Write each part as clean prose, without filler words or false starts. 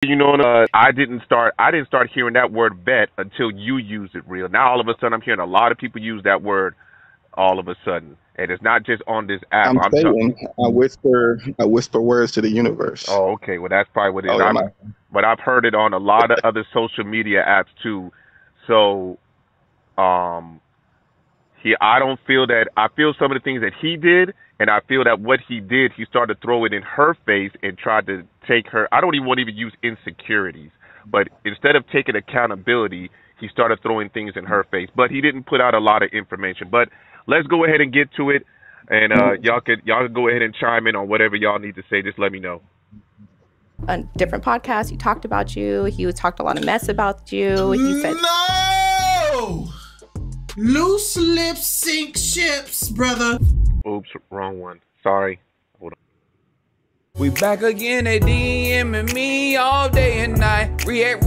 You know, I didn't start hearing that word bet until you used it real. Now all of a sudden I'm hearing a lot of people use that word all of a sudden. And it's not just on this app. I'm Satan. I whisper words to the universe. Oh, okay. Well, that's probably what it is. Oh yeah, my But I've heard it on a lot of other social media apps too. So, um, I don't feel that. I feel some of the things that he did, and I feel that what he did, he started to throw it in her face and tried to take her. I don't even want to even use insecurities, but instead of taking accountability, he started throwing things in her face. But he didn't put out a lot of information. But let's go ahead and get to it, and y'all could go ahead and chime in on whatever y'all need to say. Just let me know. On different podcasts, he talked about you. He talked a lot of mess about you. He said, No! Loose lips sink ships, brother. Oops, wrong one. Sorry. Hold on. We back again at DMing me all day and night. React.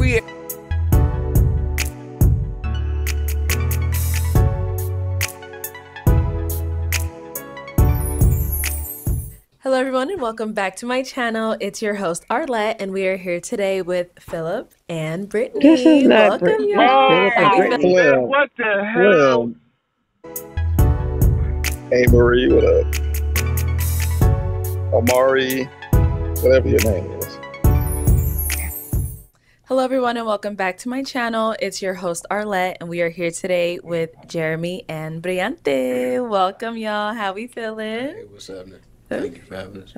Hello everyone and welcome back to my channel. It's your host Arlette and we are here today with Philip and Brittany. This is not Welcome Brittany. y'all. Slim. What the hell? Slim. Hey Marie, what up? Omari, whatever your name is. Hello everyone and welcome back to my channel. It's your host Arlette and we are here today with Jeremy and Briante. Welcome y'all. How we feeling? Hey, what's happening? Thank you for having us.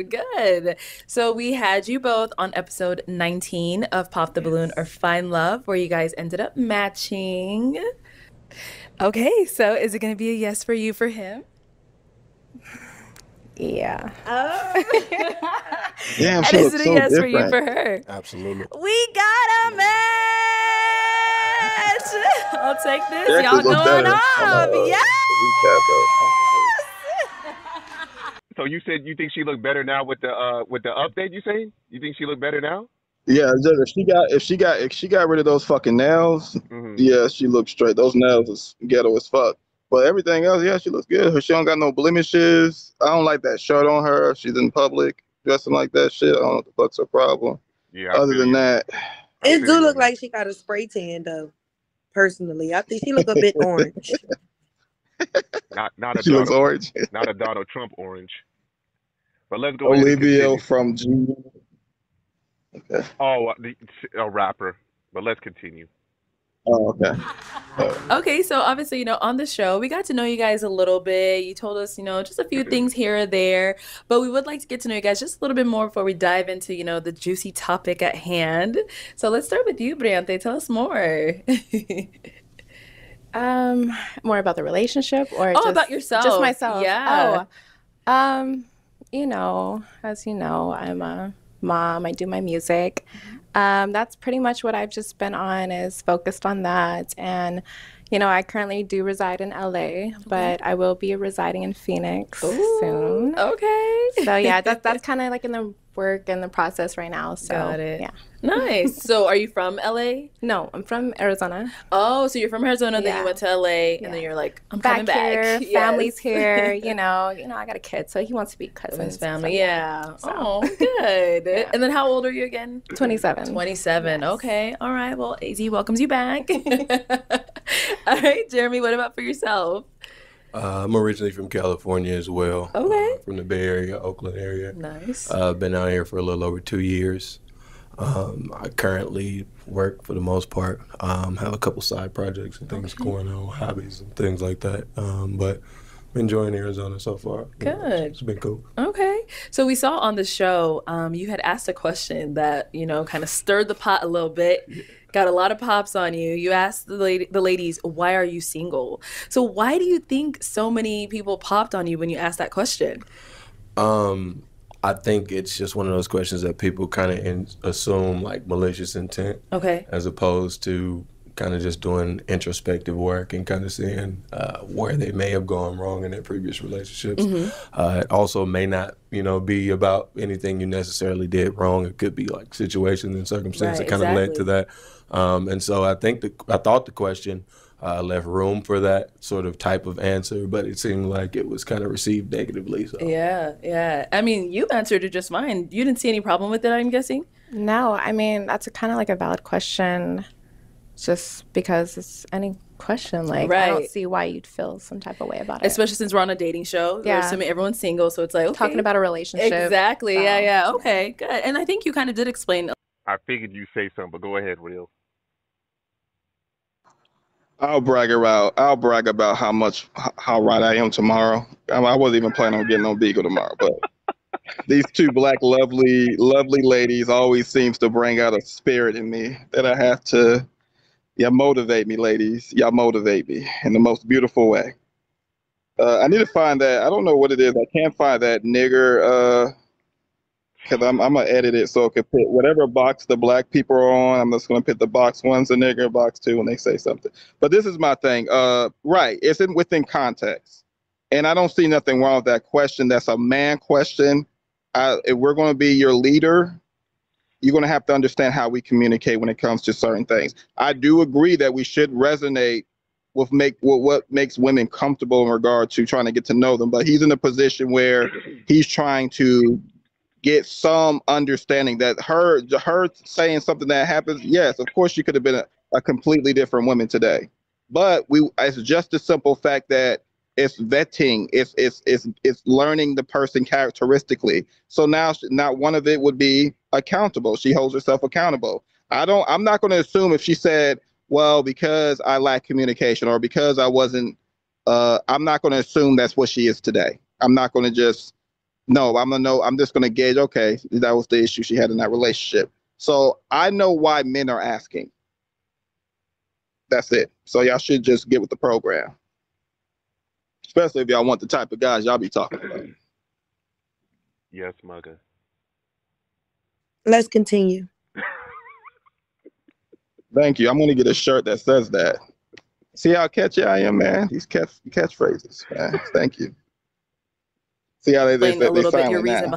Good. So we had you both on episode 19 of Pop the Balloon or Find Love, where you guys ended up matching. Okay, so is it going to be a yes for you for him? yeah. Oh. Damn, And she is looks it a so yes for you different. for her? Absolutely. We got a match! I'll take this. She Y'all actually looks going better off. on the Yes! recap, though. So you said you think she looked better now with the update? You saying you think she looked better now? Yeah, just if she got rid of those fucking nails, Hmm. yeah, she looks straight. Those nails is ghetto as fuck. But everything else, yeah, she looks good. She don't got no blemishes. I don't like that shirt on her. If she's in public dressing like that shit, I don't know what the fuck's her problem. Yeah. I Other feel than you. that, I It feel do you look on like she got a spray tan though. Personally, I think she look a bit orange. that. Not a she looks Donald, orange. not a Donald Trump orange. But let's go ahead and Olivia continue. from G. Okay. Oh, a rapper. But let's continue. Oh, okay. Okay, so obviously, on the show, we got to know you guys a little bit. You told us, just a few things here or there, but we would like to get to know you guys just a little bit more before we dive into, the juicy topic at hand. So let's start with you, Briante. Tell us more. More about the relationship or Oh, just about yourself. Just myself. Yeah. Oh, as you know, I'm a mom. I do my music. That's pretty much what I've just been on, is focused on that. And, I currently do reside in LA, but I will be residing in Phoenix soon. Okay. So yeah, that's kind of like in the work and the process right now. So Got it. yeah. Nice. So are you from LA? No, I'm from Arizona. Oh, so you're from Arizona, then you Yeah. went to LA, Yeah. and then you're like, I'm coming back. Here, Yes. family's here. I got a kid, so he wants to be With cousins. his family, So, yeah. So. Oh, good. Yeah. And then how old are you again? 27. 27. Yes. Okay. All right. Well, AZ welcomes you back. All right, Jeremy, what about for yourself? I'm originally from California as well. Okay. From the Bay Area, Oakland area. Nice. I've been out here for a little over 2 years. I currently work for the most part. Have a couple side projects and things going on, hobbies and things like that. But I'm enjoying Arizona so far. Good. It's been cool. Okay. So we saw on the show, you had asked a question that, kind of stirred the pot a little bit. Got a lot of pops on you. You asked the ladies, why are you single? So why do you think so many people popped on you when you asked that question? I think it's just one of those questions that people kind of assume like malicious intent, Okay. as opposed to kind of just doing introspective work and kind of seeing where they may have gone wrong in their previous relationships. It also may not, be about anything you necessarily did wrong. It could be like situations and circumstances Right, that kind of led exactly. to that. And so I thought the question left room for that sort of type of answer, but it seemed like it was kind of received negatively. So. Yeah. I mean, you answered it just fine. You didn't see any problem with it, I'm guessing? No, I mean, that's kind of like a valid question just because it's any question. Like, I don't see why you'd feel some type of way about it. Especially since we're on a dating show. Yeah. We're assuming everyone's single, so it's like, okay. Talking about a relationship. Exactly. So. Yeah. Okay, good. And I think you kind of did explain. I figured you'd say something, but go ahead, Will. I'll brag about how right I am tomorrow. I wasn't even planning on getting on Beagle tomorrow, but these two black lovely ladies always seems to bring out a spirit in me that I have to. Y'all motivate me, ladies. Y'all motivate me in the most beautiful way. I need to find that. I don't know what it is. I can't find that nigger. Because I'm going to edit it so it can put whatever box the black people are on. I'm just going to put the box one's a nigger, box two when they say something. But this is my thing. Right. It's within context. And I don't see nothing wrong with that question. That's a man question. If we're going to be your leader, you're going to have to understand how we communicate when it comes to certain things. I do agree that we should resonate with what makes women comfortable in regard to trying to get to know them. But he's in a position where he's trying to get some understanding that her saying something that happens. Yes, of course, she could have been a completely different woman today. But it's just a simple fact that it's vetting, it's learning the person characteristically. So now one of it would be accountable. She holds herself accountable. I'm not going to assume if she said, well, because I lack communication or because I wasn't, I'm not going to assume that's what she is today. I'm not going to just, no, I'm just going to gauge, okay, that was the issue she had in that relationship. So I know why men are asking. That's it. So y'all should just get with the program. Especially if y'all want the type of guys y'all be talking about. Yes, Mugga. Let's continue. Thank you. I'm going to get a shirt that says that. See how catchy I am, man? These catchphrases, man. Thank you. See how they a little bit your now. reason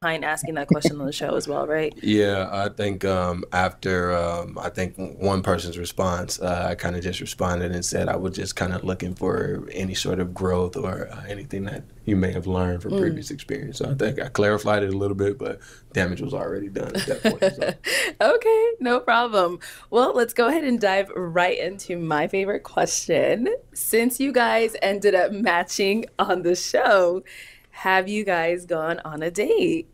behind asking that question on the show as well, right? Yeah, I think after I think one person's response, I kind of just responded and said I was just kind of looking for any sort of growth or anything that you may have learned from previous experience. So I think I clarified it a little bit, but damage was already done at that point. So. Okay, no problem. Well, let's go ahead and dive right into my favorite question. Since you guys ended up matching on the show, have you guys gone on a date?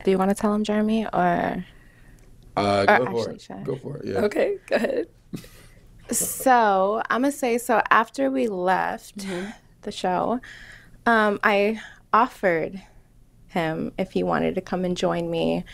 Do you want to tell him, Jeremy, or? Go for it. Yeah. Okay, go ahead. So I'm gonna say, after we left the show, I offered him if he wanted to come and join me.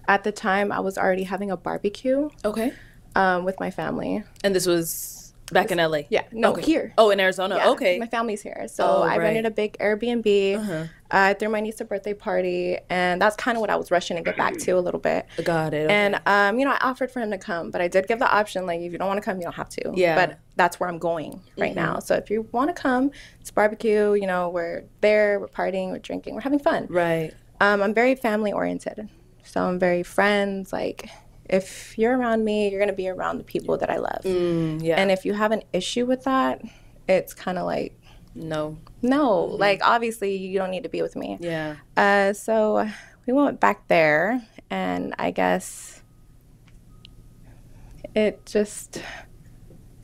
At the time, I was already having a barbecue. Okay. With my family. And this was back in LA? Yeah. No, okay. Here. Oh, in Arizona. Yeah, okay. My family's here. So I rented a big Airbnb. I threw my niece a birthday party. And that's kind of what I was rushing to get back to a little bit. Got it. Okay. And, I offered for him to come. But I did give the option, like, if you don't want to come, you don't have to. Yeah. But that's where I'm going right now. So if you want to come, it's barbecue. We're there. We're partying. We're drinking. We're having fun. Right. I'm very family oriented. So I'm very friends, like... If you're around me, you're going to be around the people that I love. Yeah. And if you have an issue with that, it's kind of like... No. Like, obviously, you don't need to be with me. Yeah. So we went back there, and I guess it just...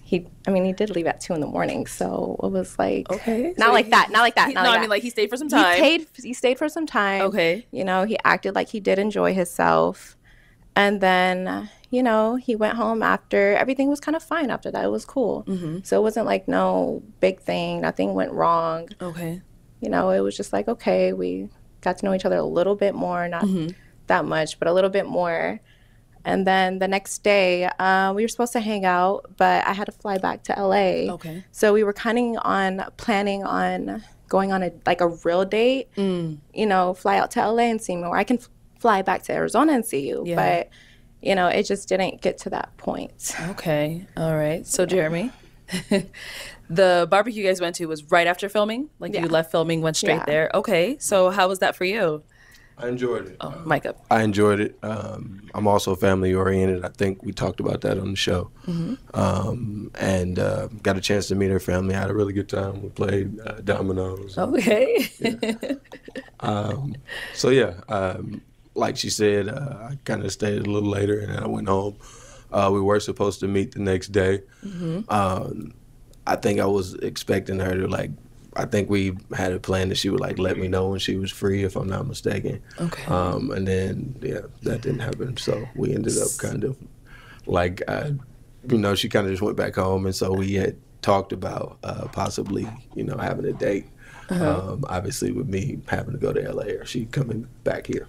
He did leave at 2 a.m, so it was like... Okay. Not like that. I mean, like, he stayed for some time. He stayed for some time. Okay. He acted like he did enjoy himself. And then, he went home after. Everything was kind of fine after that. It was cool. So it wasn't like no big thing. Nothing went wrong. Okay. It was just like, okay, we got to know each other a little bit more. Not that much, but a little bit more. And then the next day, we were supposed to hang out, but I had to fly back to LA. Okay. So we were planning on going on a real date, fly out to LA and see me, or I can fly back to Arizona and see you. Yeah. But, it just didn't get to that point. Okay. All right. So, Jeremy, the barbecue you guys went to was right after filming? Like, you left filming, went straight there? Okay. So how was that for you? I enjoyed it. Oh, mic up. I enjoyed it. I'm also family oriented. I think we talked about that on the show. And got a chance to meet her family. I had a really good time. We played dominoes. Okay. So yeah, like she said, I kind of stayed a little later and then I went home. We were supposed to meet the next day. I think I was expecting her to I think we had a plan that she would let me know when she was free, if I'm not mistaken. Okay. And then that didn't happen. So we ended up kind of she kind of just went back home, and so we had talked about possibly having a date. Obviously, with me having to go to LA or she coming back here.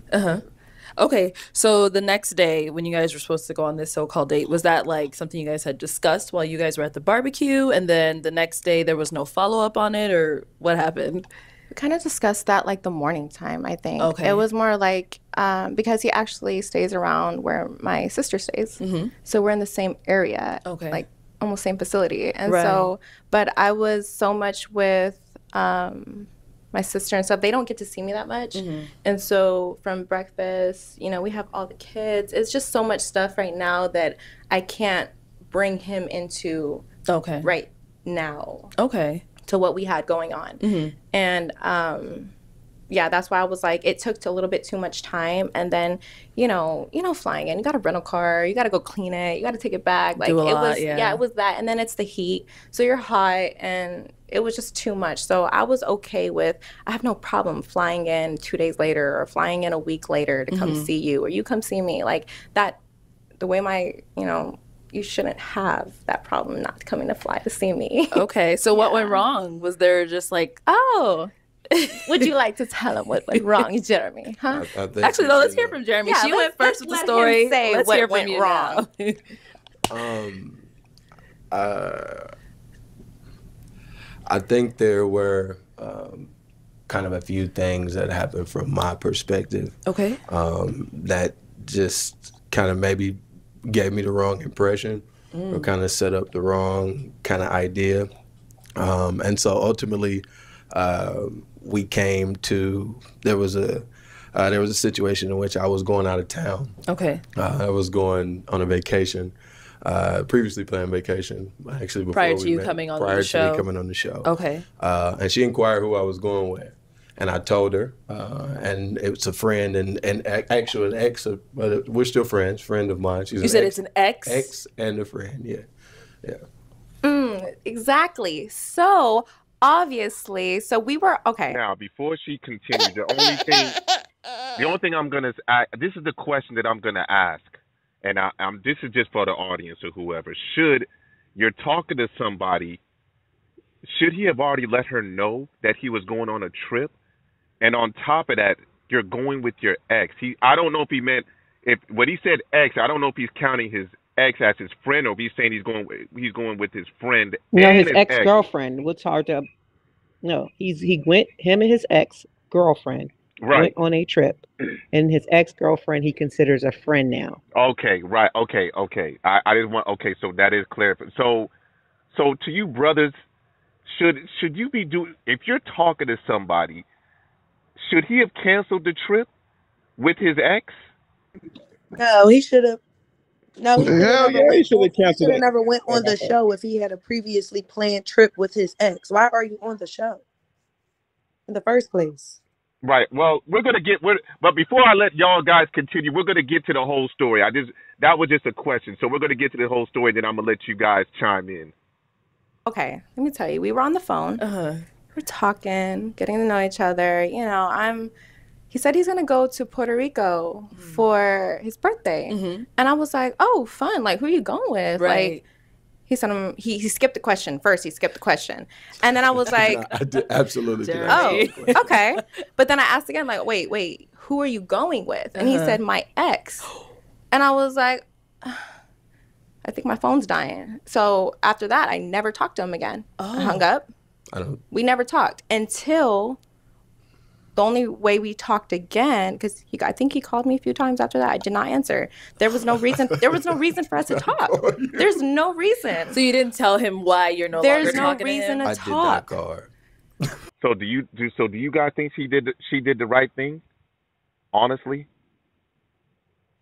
Okay, so the next day when you guys were supposed to go on this so-called date, was that something you guys had discussed while you guys were at the barbecue, and then the next day there was no follow-up on it, or what happened? We kind of discussed that the morning time, I think. Okay. It was more because he actually stays around where my sister stays. So we're in the same area. Okay. Almost same facility. And Right. so, but I was so much with my sister and stuff. They don't get to see me that much. And so from breakfast, we have all the kids. It's just so much stuff right now that I can't bring him into Okay. right now Okay. to what we had going on. And that's why I was it took a little bit too much time. And then, flying in, you got to rent a car, you got to go clean it, you got to take it back. Do a lot, it was that. And then it's the heat. So you're hot and it was just too much. So I was okay with, I have no problem flying in 2 days later or flying in a week later to come see you, or you come see me. That, the way you shouldn't have that problem not coming to fly to see me. Okay, so what went wrong? Was there just Oh, would you like to tell him what went wrong, Jeremy? Huh? I think Actually, no, let's hear from Jeremy. Yeah, She went first with the let him story. say Let's what hear from went you wrong. I think there were kind of a few things that happened from my perspective Okay. that just kind of maybe gave me the wrong impression or kind of set up the wrong kind of idea. And so ultimately, we came to, there was a situation in which I was going out of town. Okay. I was going on a vacation, previously planned vacation, actually before Prior to we you met, coming on the prior show. to me coming on the show. Okay. And she inquired who I was going with. And I told her, and it was a friend and actually an ex, but we're still friends, friend of mine. You said it's an ex? Ex and a friend, yeah. Exactly. So obviously, we were okay. Now, before she continues, the only thing I'm gonna this is the question that I'm gonna ask, and this is just for the audience or whoever. Should you're talking to somebody, should he have already let her know that he was going on a trip? And on top of that, you're going with your ex. I don't know if he meant, when he said ex, I don't know if he's counting his ex as his friend or if he's saying he's going with his friend. No, and his ex-girlfriend. What's hard to? No, him and his ex-girlfriend went on a trip, and his ex-girlfriend he considers a friend now. Okay, right. Okay. I didn't want. Okay, so that is clear. So to you brothers, should you be if you're talking to somebody, should he have canceled the trip with his ex? No, he should have. No, Hell yeah, he should have canceled it. Never went on the show if he had a previously planned trip with his ex. Why are you on the show in the first place? Right. Well, but before I let y'all guys continue, we're gonna get to the whole story. That was just a question, so we're gonna get to the whole story. Then I'm gonna let you guys chime in. Okay, let me tell you. We were on the phone. We're talking, getting to know each other. He said he's gonna go to Puerto Rico for his birthday, and I was like, "Oh, fun! Who are you going with?" Right. He said he skipped the question first. He skipped the question, and then I was like, I did, absolutely did. "Oh, okay." But then I asked again, wait, who are you going with? And he said, "My ex," and I was like, "I think my phone's dying." So after that, I never talked to him again. I hung up. We never talked until the only way we talked again, because I think he called me a few times after that. I did not answer. There was no reason. There was no reason for us to talk. There's no reason. So you didn't tell him why you're no longer talking to him? There's no reason to I talk. did not call her. So do you guys think she did the right thing? Honestly.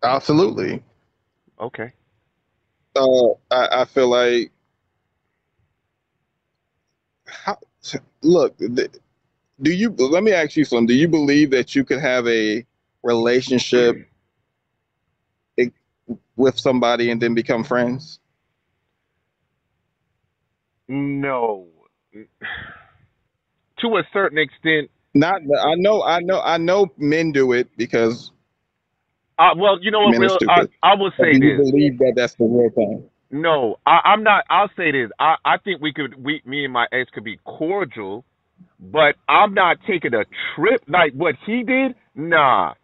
Absolutely. Okay. I feel like how, look. Do you? Let me ask you something. Do you believe that you could have a relationship with somebody and then become friends? No. To a certain extent. Not. I know. Men do it because Well, you know what, men are real. stupid. I will But say do you this. believe that that's the real thing? No, I'm not. I'll say this. I think me and my ex could be cordial, but I'm not taking a trip like what he did. Nah,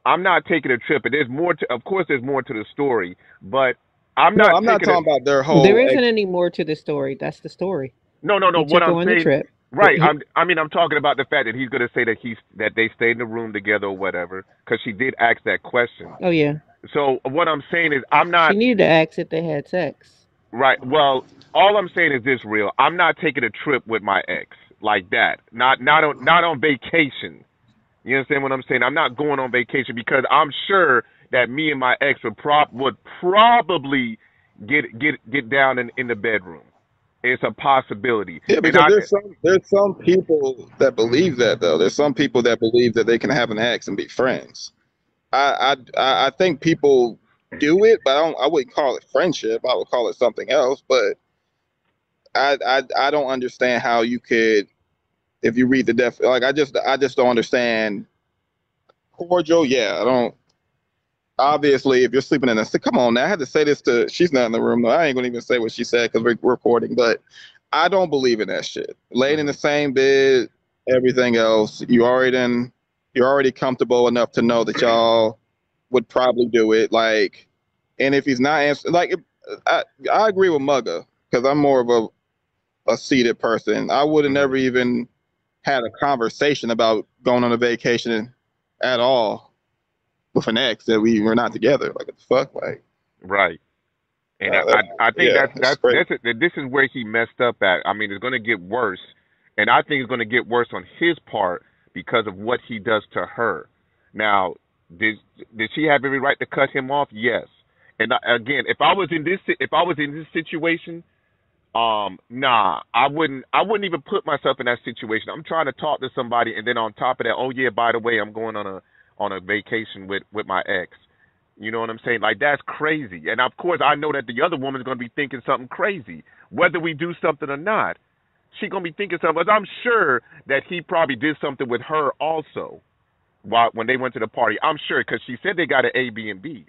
I'm not taking a trip. And there's more to. Of course, there's more to the story, but I'm No, not I'm not taking talking it. about their There whole isn't ex. any more to the story. That's the story. No, no, no. He What took her I'm on the saying, trip. right? I'm talking about the fact that he's gonna say that they stayed in the room together or whatever, because she did ask that question. Oh yeah. So what I'm saying is, I'm She not needed to ask if they had sex. right. Well, all I'm saying is this, real. I'm not taking a trip with my ex like that. Not on vacation. You understand what I'm saying? I'm not going on vacation because I'm sure that me and my ex would probably get down in the bedroom. It's a possibility. Yeah, And because there's some people that believe that though. There's some people that believe that they can have an ex and be friends. I think people do it, but I wouldn't call it friendship. I would call it something else. But I don't understand how you could, if you read the like I just don't understand. Cordial, yeah, I don't. Obviously, if you're sleeping in a, come on now. I had to say this to. She's not in the room though. I ain't gonna even say what she said because we're recording. But I don't believe in that shit. Laying in the same bed, everything else. You're already comfortable enough to know that y'all would probably do it. Like, and if he's not answering, like, I agree with Mugga because I'm more of a seated person. I would have never even had a conversation about going on a vacation at all with an ex that we were not together. Like, what the fuck? Like, right. And I think yeah, it's great. this is where he messed up at. I mean, it's going to get worse, and I think it's going to get worse on his part because of what he does to her. Now, did she have every right to cut him off? Yes. And again, if I was in this situation, nah, I wouldn't even put myself in that situation. I'm trying to talk to somebody, and then on top of that, oh yeah, by the way, I'm going on a vacation with my ex. You know what I'm saying? Like, that's crazy. And of course, I know that the other woman's going to be thinking something crazy, whether we do something or not. She's going to be thinking something. But I'm sure that he probably did something with her also when they went to the party. I'm sure because she said they got an Airbnb.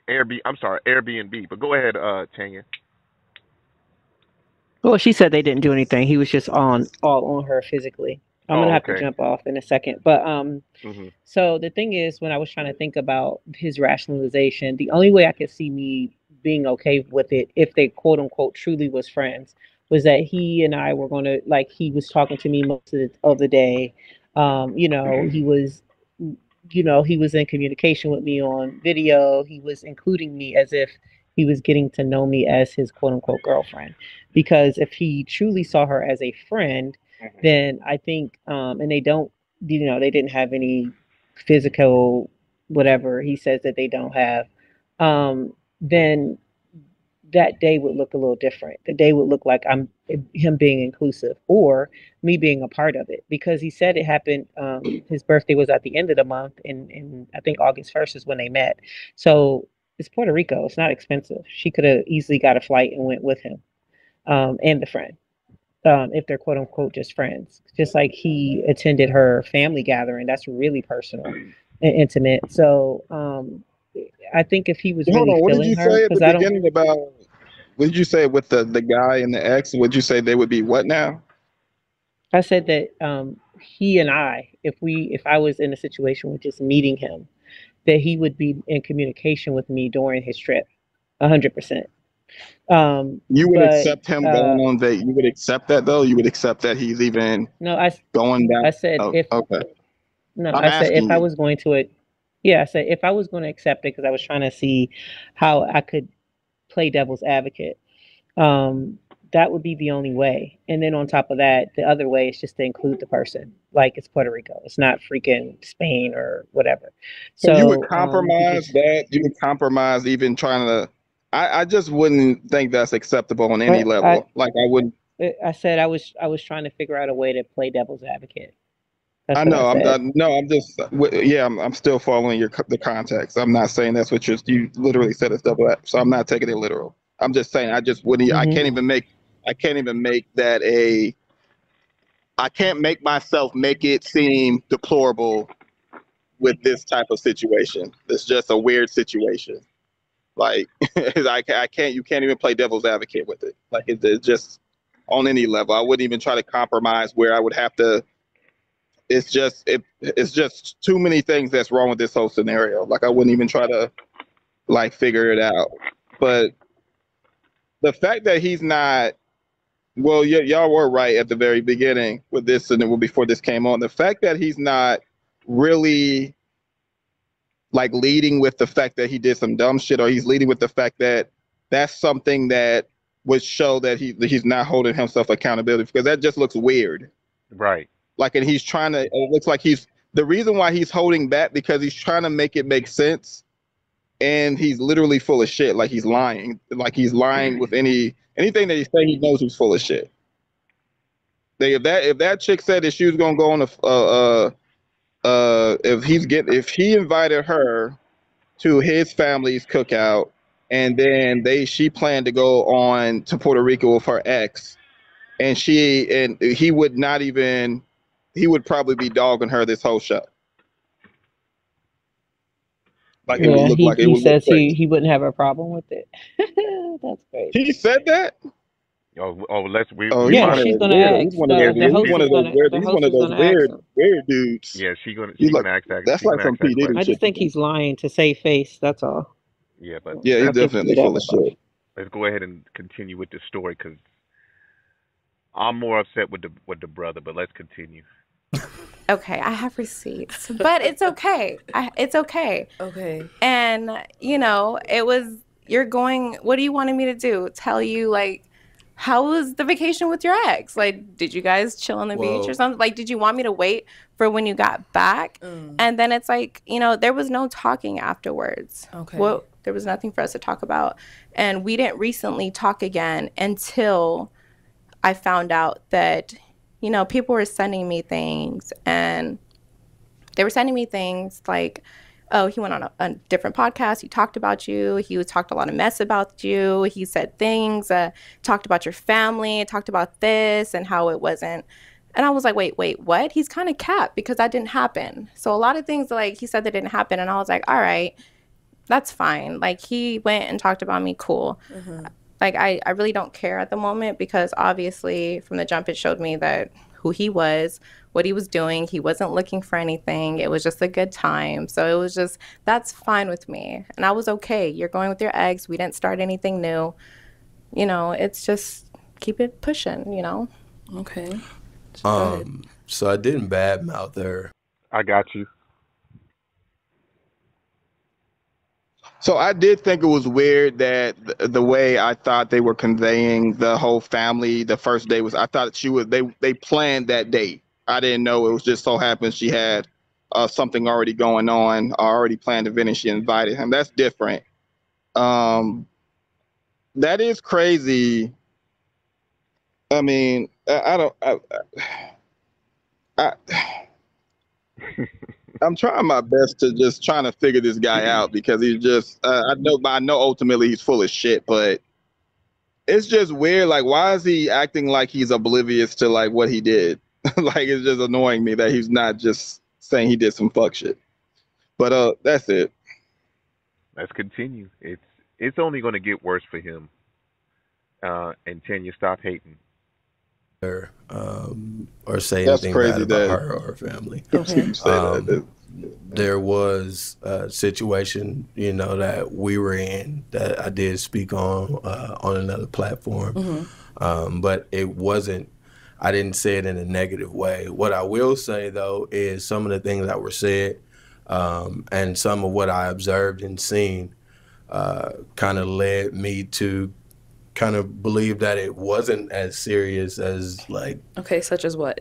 But go ahead, Tanya. Well, she said they didn't do anything. He was just all on her physically. I'm gonna have to jump off in a second. But so the thing is, when I was trying to think about his rationalization, the only way I could see me being okay with it, if they quote unquote truly was friends, was that he and I were gonna, like, he was talking to me most of the day. He was, he was in communication with me on video. He was including me as if he was getting to know me as his quote unquote girlfriend. Because if he truly saw her as a friend, then I think, and they don't, they didn't have any physical, whatever he says that they don't have, then that day would look a little different. The day would look like I'm him being inclusive or me being a part of it, because he said it happened. His birthday was at the end of the month, and I think August 1st is when they met. So it's Puerto Rico. It's not expensive. She could have easily got a flight and went with him, and the friend, if they're quote unquote just friends. Just like he attended her family gathering. That's really personal and intimate. So I think if he was Hold really on, what did feeling you her, say at because the I don't. beginning about? What did you say with the guy and the ex? Would you say they would be what now? I said that he and I, if I was in a situation with just meeting him, that he would be in communication with me during his trip, 100%. You would But accept him going on date. You would accept that though. You would accept that he's even no, I going down. I said Oh, if okay. no, I'm I said if asking I you. was going to it, yeah, I said if I was going to accept it, because I was trying to see how I could play devil's advocate. Um, that would be the only way. And then on top of that, the other way is just to include the person. like it's Puerto Rico. It's not freaking Spain or whatever. So you would compromise that. You would compromise even trying to. I just wouldn't think that's acceptable on any level. I wouldn't. I said I was trying to figure out a way to play devil's advocate. I know. I'm still following the context. I'm not saying that's what you literally said it's double. So I'm not taking it literal. I'm just saying I just wouldn't. I can't even make that a. I can't make myself make it seem deplorable with this type of situation. It's just a weird situation. Like I can't. You can't even play devil's advocate with it. Like it's just on any level. I wouldn't even try to compromise where I would have to. It's just too many things that's wrong with this whole scenario. Like I wouldn't even try to like figure it out. But the fact that he's not, well, y'all were right at the very beginning with this, and before this came on. The fact that he's not really like leading with the fact that he did some dumb shit, or he's leading with the fact that that's something that would show that he's not holding himself accountability, because that just looks weird. Right. Like, and he's trying to, it looks like the reason why he's holding back, because he's trying to make it make sense. And he's literally full of shit. Like he's lying. Like he's lying with anything that he's saying. He knows he's full of shit. If that chick said that she was gonna go on if he invited her to his family's cookout, and then she planned to go on to Puerto Rico with her ex, and he would not even. He would probably be dogging her this whole show. Like, yeah, he says he wouldn't have a problem with it. That's great. He said that? Yeah, she's gonna ask. He's one of those weird dudes. Yeah, she's gonna ask that. That's like some P. Diddy. I just think he's lying to save face. That's all. Yeah, but yeah, he's definitely full of shit. Let's go ahead and continue with the story, because I'm more upset with the brother. But let's continue. Okay, I have receipts, but it's okay. It's okay. Okay. And, what do you wanted me to do? Tell you, like, how was the vacation with your ex? Like, did you guys chill on the beach or something? Like, did you want me to wait for when you got back? And then it's like, there was no talking afterwards. Okay. Well, there was nothing for us to talk about. And we didn't recently talk again until I found out that people were sending me things, and they were sending me things like, oh, he went on a different podcast. He talked about you. He talked a lot of mess about you. He said things, talked about your family, talked about this and how it wasn't. And I was like, wait, what? He's kind of capped, because that didn't happen. So a lot of things, like, he said that didn't happen. And I was like, all right, that's fine. Like, he went and talked about me. Cool. Mm-hmm. Like, I really don't care at the moment, because obviously from the jump it showed me that who he was, what he was doing. He wasn't looking for anything. It was just a good time. So it was just, that's fine with me. And I was okay. You're going with your ex. We didn't start anything new. It's just keep it pushing, Okay. So I didn't badmouth her. I got you. So I did think it was weird that the way I thought they were conveying the whole family, the first day was, I thought they planned that date. I didn't know it was just so happened she had something already going on, already planned event, and she invited him. That's different. That is crazy. I mean, I'm trying my best to just trying to figure this guy out, because he's just, I know ultimately he's full of shit, but it's just weird. Like, why is he acting like he's oblivious to like what he did? Like, it's just annoying me that he's not just saying he did some fuck shit. But that's it. Let's continue. It's only going to get worse for him. And Tanya, stop hating. Or say anything bad about her or her family. Okay. There was a situation, that we were in that I did speak on another platform, but it wasn't. I didn't say it in a negative way. What I will say though is some of the things that were said, and some of what I observed and seen, kind of led me to kind of believe that it wasn't as serious as like. Okay, such as what?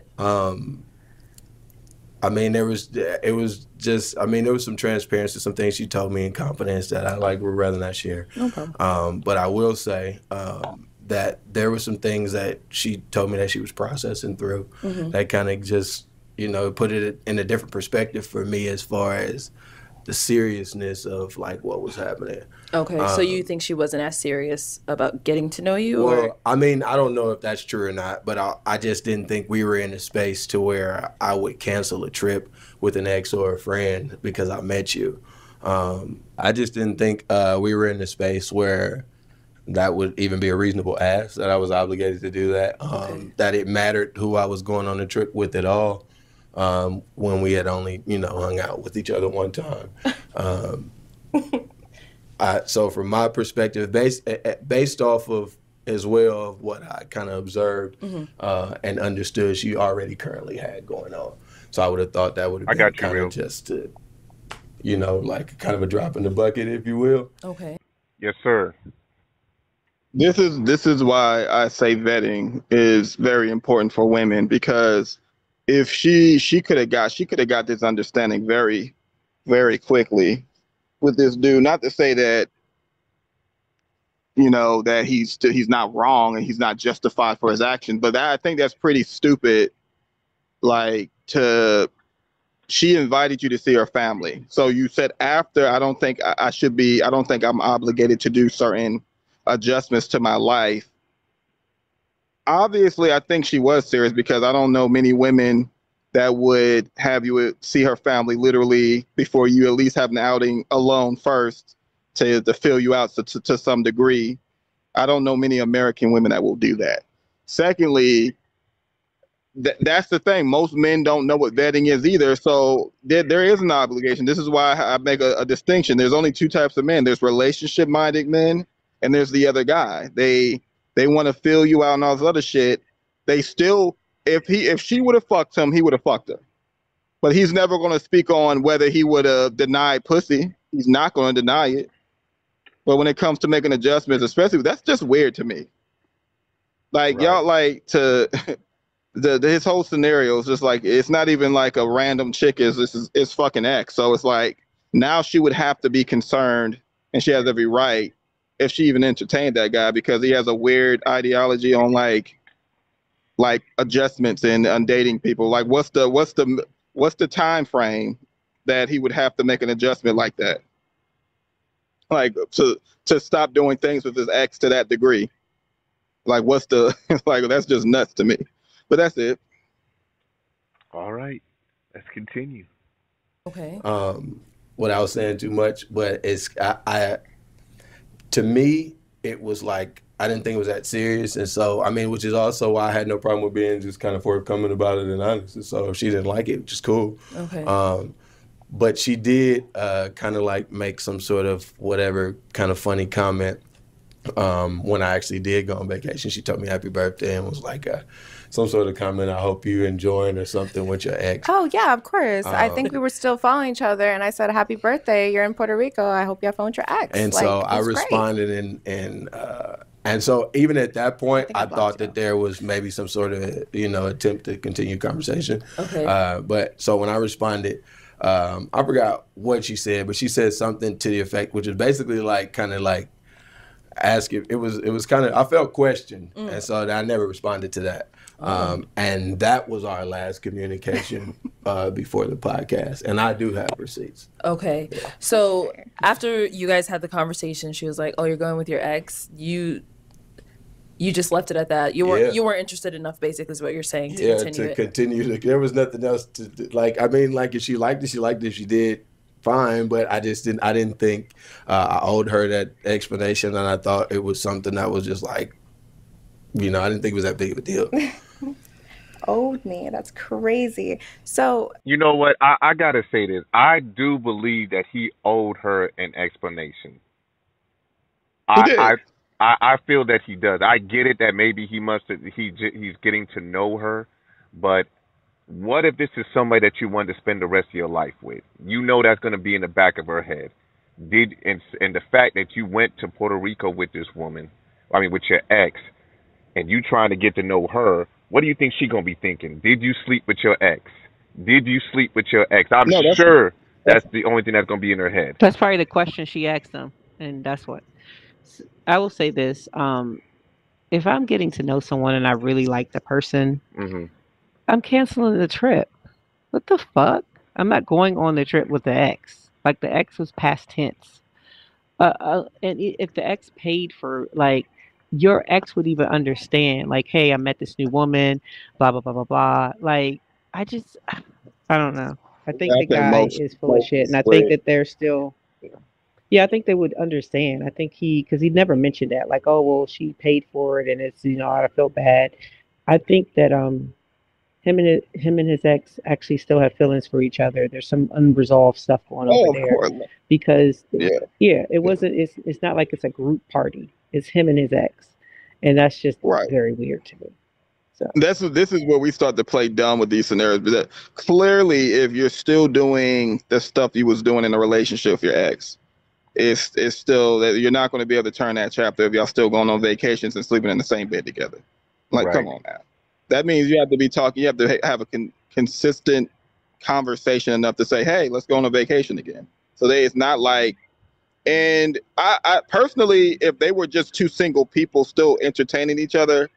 I mean, there was some transparency, some things she told me in confidence that I would rather not share. No problem. But I will say that there were some things that she told me that she was processing through that kind of just, put it in a different perspective for me as far as the seriousness of like what was happening. Okay, so you think she wasn't as serious about getting to know you? Well, I mean, I don't know if that's true or not, but I just didn't think we were in a space to where I would cancel a trip with an ex or a friend because I met you. I just didn't think we were in a space where that would even be a reasonable ask, that I was obligated to do that, that it mattered who I was going on the trip with at all. When we had only, hung out with each other one time. So from my perspective, based off of as well of what I kind of observed and understood she already currently had going on. So I would have thought that would have been kind of just, like kind of a drop in the bucket, if you will. Okay. Yes, sir. This is why I say vetting is very important for women, because if she could have got this understanding very, very quickly with this dude. Not to say that, that he's not wrong and he's not justified for his action, but I think that's pretty stupid. Like, she invited you to see her family. So you said after, I don't think I'm obligated to do certain adjustments to my life. Obviously, I think she was serious, because I don't know many women that would have you see her family literally before you at least have an outing alone first to fill you out to some degree. I don't know many American women that will do that. Secondly, that's the thing. Most men don't know what vetting is either. So there is an obligation. This is why I make a distinction. There's only two types of men. There's relationship-minded men, and there's the other guy. They want to fill you out and all this other shit. They still, if she would have fucked him, he would have fucked her. But he's never going to speak on whether he would have denied pussy. He's not going to deny it. But when it comes to making adjustments, especially, that's just weird to me. Like, right. Y'all like to his whole scenario is just like, it's not even like a random chick it's fucking ex. So it's like, now she would have to be concerned, and she has every right, if she even entertained that guy, because he has a weird ideology on like adjustments and on dating people. Like, what's the time frame that he would have to make an adjustment like that? Like, to stop doing things with his ex to that degree. Like, like, that's just nuts to me. But that's it. All right, let's continue. Okay. Without saying too much, but it's to me, it was like, I didn't think it was that serious. And so, I mean, which is also why I had no problem with being just kind of forthcoming about it and honest. And so if she didn't like it, which is cool. Okay. But she did kind of like make some sort of whatever kind of funny comment when I actually did go on vacation. She told me happy birthday and was like some sort of comment, I hope you enjoying or something with your ex. Oh, yeah, of course. I think we were still following each other, and I said, happy birthday, you're in Puerto Rico. I hope you have fun with your ex. And like, so I responded, and so even at that point, I thought that there was maybe some sort of, attempt to continue conversation. Okay. But so when I responded, I forgot what she said, but she said something to the effect, which is basically like, kind of like, ask if it was kind of, I felt questioned, and so I never responded to that. And that was our last communication before the podcast, and I do have receipts. Okay. Yeah. So after you guys had the conversation, she was like, "Oh, you're going with your ex." You just left it at that. You weren't interested enough, basically, is what you're saying, to continue. There was nothing else to like. I mean, like, if she liked it, she liked it. If she did, fine. But I didn't think I owed her that explanation, and I thought it was something that was just like, I didn't think it was that big of a deal. Owed me. That's crazy. So, you know what? I gotta say this. I do believe that he owed her an explanation. I feel that he does. I get it that maybe he's getting to know her, but what if this is somebody that you want to spend the rest of your life with? That's going to be in the back of her head. And the fact that you went to Puerto Rico with this woman, with your ex, and you trying to get to know her, what do you think she's going to be thinking? Did you sleep with your ex? Did you sleep with your ex? I'm sure that's the only thing that's going to be in her head. That's probably the question she asked them, and that's what I will say. This, if I'm getting to know someone and I really like the person, I'm canceling the trip. What the fuck? I'm not going on the trip with the ex. Like, the ex was past tense. And if the ex paid for, like, your ex would even understand, like, hey, I met this new woman, blah blah blah blah blah. Like, I don't know. I think the guy is full of shit, and I think that they're still. Yeah, I think they would understand. I think because he never mentioned that, like, oh well, she paid for it, and it's, I feel bad. I think that him and his ex actually still have feelings for each other. There's some unresolved stuff going over there because it wasn't. It's not like it's a group party. It's him and his ex, and that's just very weird to me. So this is where we start to play dumb with these scenarios. But clearly, if you're still doing the stuff you was doing in a relationship with your ex, it's still that you're not going to be able to turn that chapter if y'all still going on vacations and sleeping in the same bed together. Like, come on now. That means you have to be talking. You have to have a consistent conversation enough to say, "Hey, let's go on a vacation again." So it's not like. And I personally, if they were just two single people still entertaining each other,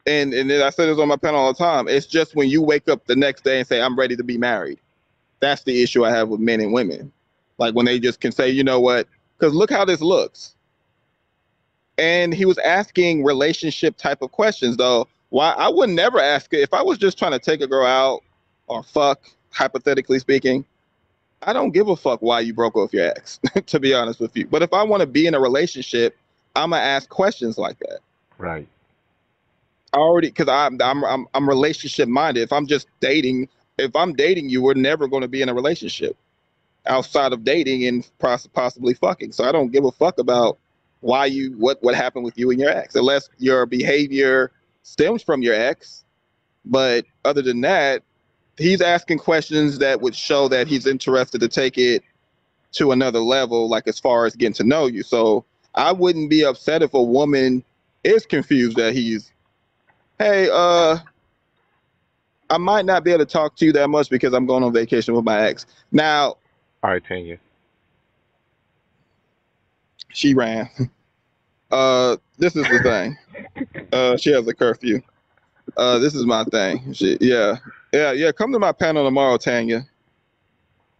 and then I say this on my panel all the time, it's just when you wake up the next day and say, "I'm ready to be married." That's the issue I have with men and women. Like, when they just can say, "You know what? Because look how this looks." And he was asking relationship type of questions, though. Why I would never ask it if I was just trying to take a girl out or fuck, hypothetically speaking. I don't give a fuck why you broke up with your ex, to be honest with you. But if I want to be in a relationship, I'm gonna ask questions like that. Right. Because I'm relationship minded. If I'm dating you, we're never going to be in a relationship outside of dating and possibly fucking. So I don't give a fuck about what happened with you and your ex, unless your behavior stems from your ex. But other than that, he's asking questions that would show that he's interested to take it to another level, like as far as getting to know you. So I wouldn't be upset if a woman is confused that he's, hey, I might not be able to talk to you that much because I'm going on vacation with my ex. Now, all right, Tanya. She ran. This is the thing. She has a curfew. This is my thing. Yeah. Come to my panel tomorrow, Tanya.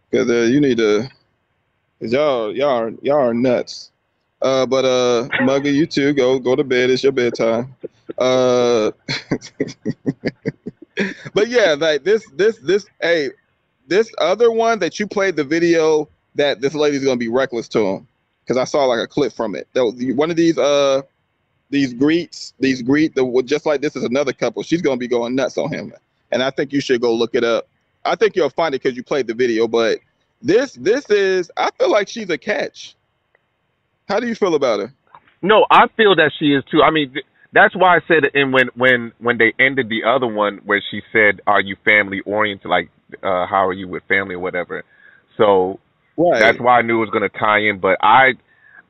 Because you need to. Cause y'all are nuts. But Mugga, you too. Go to bed. It's your bedtime. But yeah, like this other one that you played the video that this lady's gonna be reckless to him, because I saw like a clip from it. That was one of these just like this is another couple. She's gonna be going nuts on him, and I think you should go look it up. I think you'll find it because you played the video. But this is, I feel like she's a catch. How do you feel about her? No, I feel that she is too. I mean, that's why I said, and when they ended the other one where she said, "Are you family oriented? Like, how are you with family or whatever?" So that's why I knew it was gonna tie in. But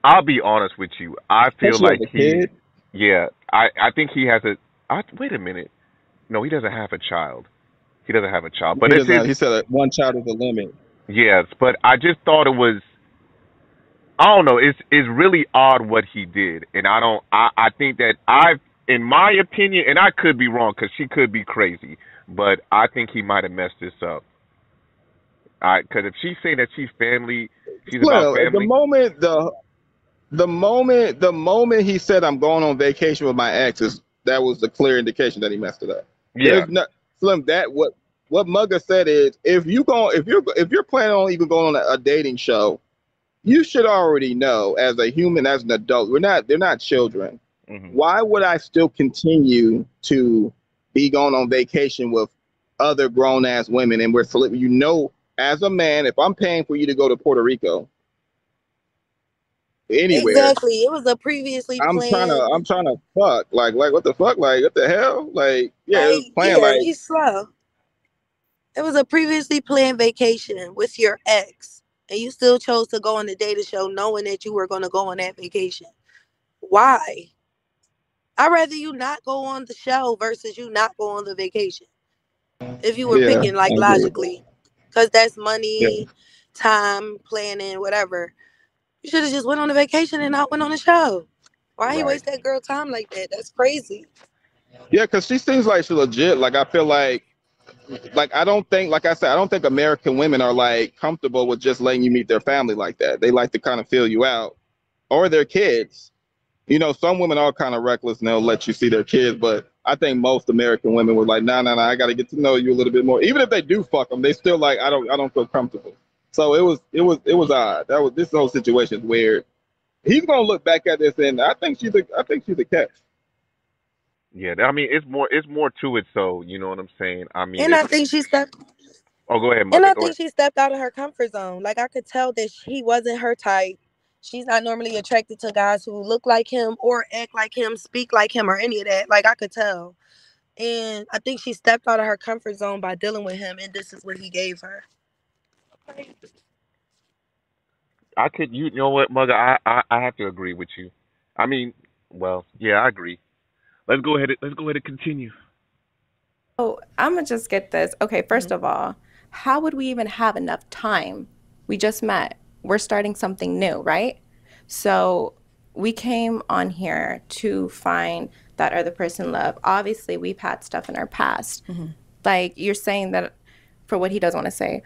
I'll be honest with you. I feel like I think he has wait a minute. No, he doesn't have a child. He doesn't have a child. But he said that one child is the limit. Yes, but I just thought it was. I don't know. It's really odd what he did, and I think that in my opinion, and I could be wrong because she could be crazy, but I think he might have messed this up. Because if she's saying that she's family, she's about family. The moment he said, "I'm going on vacation with my exes," that was the clear indication that he messed it up. Yeah, Slim. That what Mugga said is, if you're planning on even going on a dating show, you should already know as a human, as an adult, they're not children. Mm-hmm. Why would I still continue to be going on vacation with other grown ass women? And as a man, if I'm paying for you to go to Puerto Rico, anywhere. Exactly. It was a previously planned. I'm trying to fuck. Like what the fuck? Like what the hell? Like, yeah, it was planned. He's slow. It was a previously planned vacation with your ex. And you still chose to go on the data show knowing that you were going to go on that vacation. Why? I'd rather you not go on the show versus you not go on the vacation. If you were picking like logically, because that's money, time, planning, whatever. You should have just went on a vacation and not went on a show. Why he waste that girl time like that? That's crazy. Yeah, because she seems like she's legit. Like I feel like I don't think, like I said, I don't think American women are like comfortable with just letting you meet their family like that. They like to kind of feel you out, or their kids. You know, some women are kind of reckless and they'll let you see their kids, but I think most American women were like, nah, I got to get to know you a little bit more. Even if they do fuck them, they still like, I don't feel comfortable. So it was odd. This whole situation is weird. He's gonna look back at this, and I think she's a catch. Yeah, I mean, it's more to it. So you know what I'm saying. I mean, and I think she stepped. Oh, go ahead, Mother. And I go think ahead. she stepped out of her comfort zone. Like I could tell that he wasn't her type. She's not normally attracted to guys who look like him or act like him, speak like him, or any of that. Like I could tell. And I think she stepped out of her comfort zone by dealing with him, and this is what he gave her. You know what, Mugga, I have to agree with you. I mean, well, yeah, I agree. Let's go ahead and continue. Oh, I'm gonna just get this. Okay, first of all, how would we even have enough time? We just met. We're starting something new, right? So we came on here to find that other person love. Obviously, we've had stuff in our past. Like you're saying that, for what he doesn't want to say,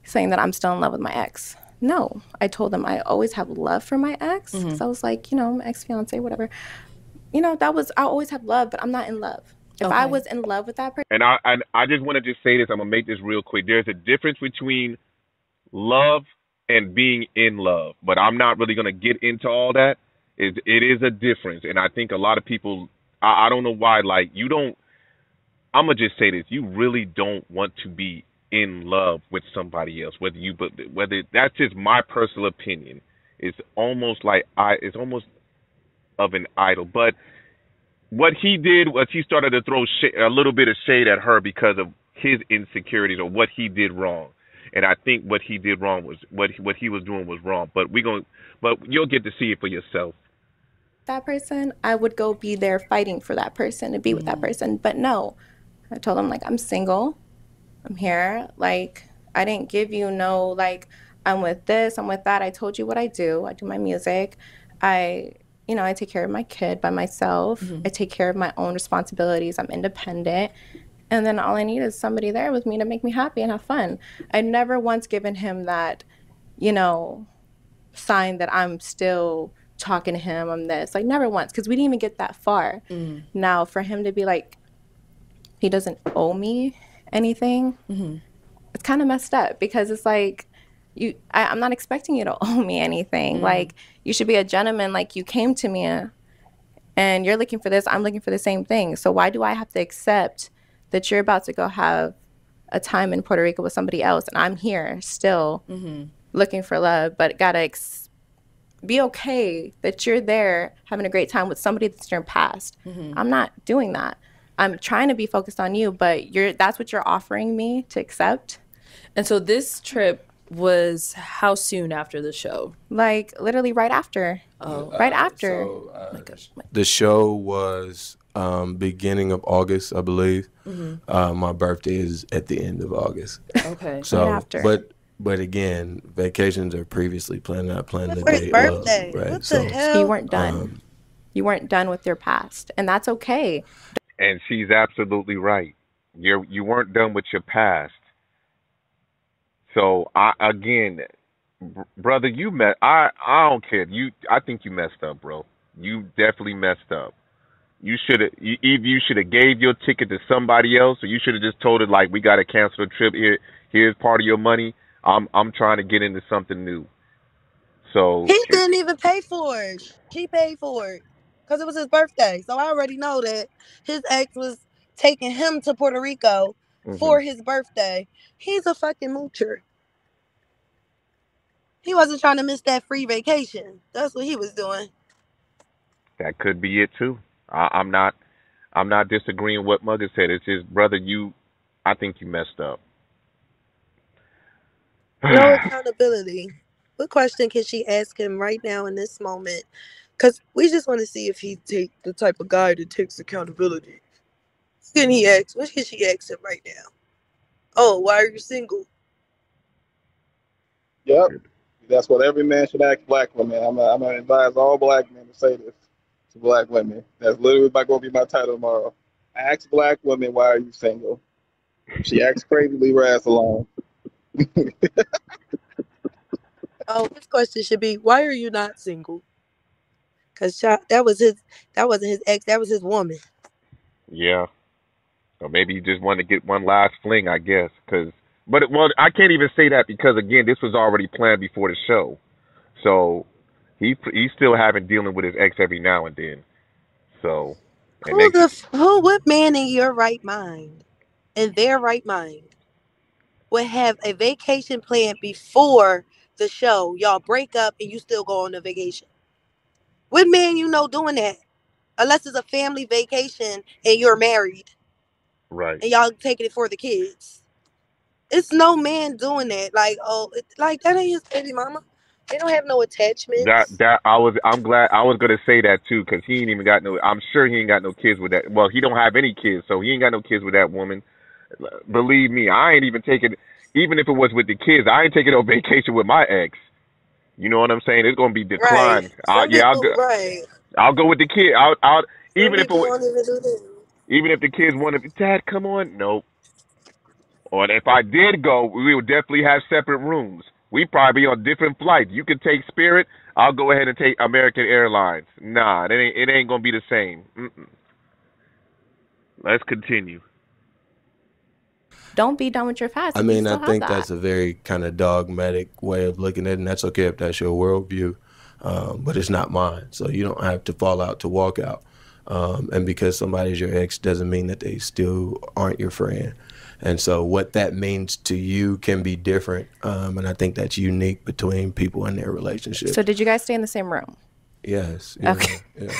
saying that I'm still in love with my ex. No, I told him I always have love for my ex. So I was like, my ex-fiance, whatever. I always have love, but I'm not in love. If I was in love with that person. And I just want to just say this. I'm gonna make this real quick. There's a difference between love and being in love, but I'm not really gonna get into all that. It is a difference, and I think a lot of people. I don't know why. Like you don't. I'm gonna just say this. You really don't want to be in love with somebody else. Whether that's just my personal opinion. It's almost like it's almost of an idol, but. What he did was he started to throw a little bit of shade at her because of his insecurities or what he did wrong. And I think what he did wrong was what he was doing was wrong. But you'll get to see it for yourself. That person, I would go be there fighting for that person to be with that person. But no, I told him like I'm single, I'm here. Like I didn't give you no like I'm with this, I'm with that. I told you what I do. I do my music. I take care of my kid by myself. I take care of my own responsibilities. I'm independent. And then all I need is somebody there with me to make me happy and have fun. I never once given him that, sign that I'm still talking to him. I'm this. Like, never once, because we didn't even get that far. Now, for him to be like, he doesn't owe me anything, it's kind of messed up because it's like, I'm not expecting you to owe me anything. Like, you should be a gentleman. Like, you came to me and you're looking for this. I'm looking for the same thing. So why do I have to accept that you're about to go have a time in Puerto Rico with somebody else and I'm here still looking for love, but gotta be okay that you're there having a great time with somebody that's in your past. I'm not doing that. I'm trying to be focused on you, but that's what you're offering me to accept. And so this trip was how soon after the show? Like literally right after. Right after. The show was beginning of August, I believe. My birthday is at the end of August. Okay. So, right after. But again, vacations are previously planned, not planned the His day birthday. of. Right? What the hell? You weren't done. You weren't done with your past, and that's okay. And she's absolutely right. You weren't done with your past. So brother, I don't care. I think you messed up, bro. You definitely messed up. You should have gave your ticket to somebody else, or you should have just told it like, we got to cancel the trip. Here's part of your money. I'm trying to get into something new. So he didn't even pay for it. She paid for it because it was his birthday. So I already know that his ex was taking him to Puerto Rico for his birthday. He's a fucking moocher. He wasn't trying to miss that free vacation. That's what he was doing. That could be it too. I'm not disagreeing with what Mugga said. It's his brother. I think you messed up. No accountability. What question can she ask him right now in this moment? Because we just want to see if he's the type of guy that takes accountability. What can she ask him right now? Oh, why are you single? Yep. That's what every man should ask black women. I'm going to advise all black men to say this to black women. That's literally going to be my title tomorrow. Ask black women, why are you single? She acts crazy, leave her ass alone. Oh, his question should be, why are you not single? Because that wasn't his ex, that was his woman. Yeah. Or maybe he just wanted to get one last fling, I guess. Well, I can't even say that because, again, this was already planned before the show. So he's still having dealing with his ex every now and then. So. What man in your right mind, in their right mind, would have a vacation planned before the show? Y'all break up and you still go on a vacation. What man you know doing that? Unless it's a family vacation and you're married. Right. And y'all taking it for the kids. It's no man doing that. Like, that ain't his baby mama. They don't have no attachments. I'm glad I was gonna say that too, because he ain't even got no. I'm sure he ain't got no kids with that. Well, he don't have any kids, so he ain't got no kids with that woman. Believe me, I ain't even taking. Even if it was with the kids, I ain't taking no vacation with my ex. You know what I'm saying? It's gonna be declined. Right. I'll go with the kid. Even if the kids wanted, Dad, come on. Nope. Or if I did go, we would definitely have separate rooms. We'd probably be on different flights. You can take Spirit. I'll go ahead and take American Airlines. Nah, it ain't gonna be the same. Let's continue. Don't be done with your fast. I mean, I think that's a very kind of dogmatic way of looking at it, and that's okay if that's your worldview, but it's not mine. So you don't have to fall out to walk out. And because somebody's your ex doesn't mean that they still aren't your friend. And so what that means to you can be different. And I think that's unique between people and their relationship. So did you guys stay in the same room? Yes. Okay. Yeah.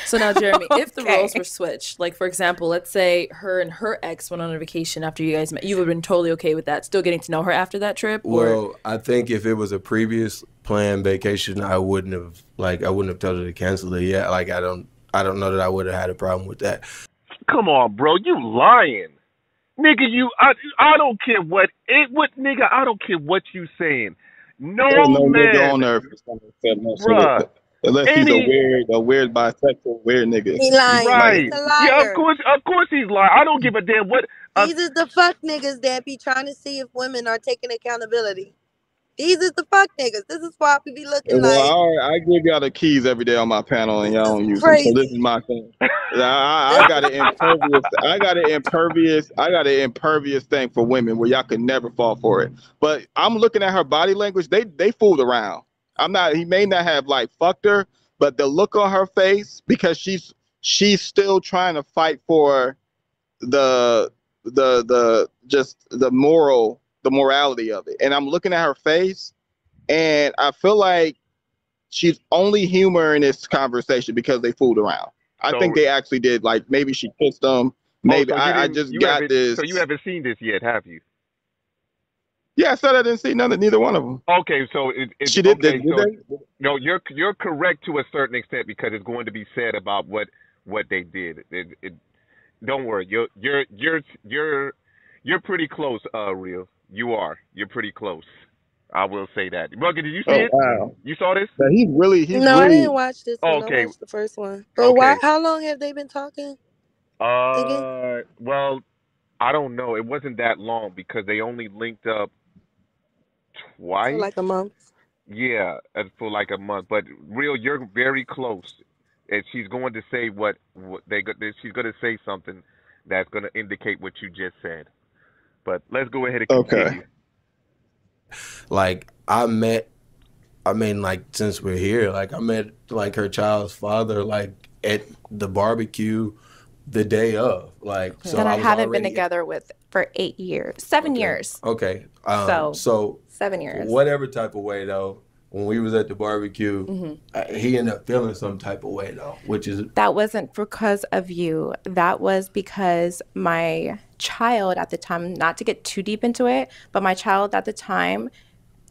So now, Jeremy, if the roles were switched, like, for example, let's say her and her ex went on a vacation after you guys met, you would have been totally okay with that, still getting to know her after that trip? Well, I think if it was a previous planned vacation, I wouldn't have told her to cancel it yet. Like, I don't know that I would have had a problem with that. Come on, bro. You lying. Nigga, I don't care nigga, I don't care what you saying. No man. Nigga on earth is gonna accept no shit. Unless he's a weird bisexual weird nigga. He lying. Right. He's a liar. Yeah, of course he's lying. I don't give a damn what. These is the fuck niggas that be trying to see if women are taking accountability. These is the fuck niggas. This is why we be looking I give y'all the keys every day on my panel and y'all don't use them. So this is my thing. I got an impervious thing for women where y'all could never fall for it. But I'm looking at her body language. They fooled around. He may not have like fucked her, but the look on her face, because she's still trying to fight for the morality of it. And I'm looking at her face and I feel like she's only humoring this conversation because they fooled around. I think they actually did, like, maybe she kissed them. Maybe I just got this. So you haven't seen this yet, have you? Yeah, I said I didn't see neither one of them. Okay, so she did. Okay, no, you're correct to a certain extent because it's going to be said about what they did. Don't worry, you're pretty close, Real. You're pretty close. I will say that. Rugged, did you see it? Wow. You saw this? He's really. I didn't watch this one. Okay. I watched the first one. But why? How long have they been talking? Well, I don't know. It wasn't that long because they only linked up twice. For like a month. Yeah, for like a month. But Real, you're very close. And she's going to say she's going to say something that's going to indicate what you just said. But let's go ahead and continue. Okay. Like, since we're here, like, I met, like, her child's father, like, at the barbecue the day of. Like, so that I haven't been together with for 8 years. 7 years. Okay. So 7 years. Whatever type of way, though, when we was at the barbecue, he ended up feeling some type of way, though, which is... That wasn't because of you. That was because my child at the time, not to get too deep into it, but my child at the time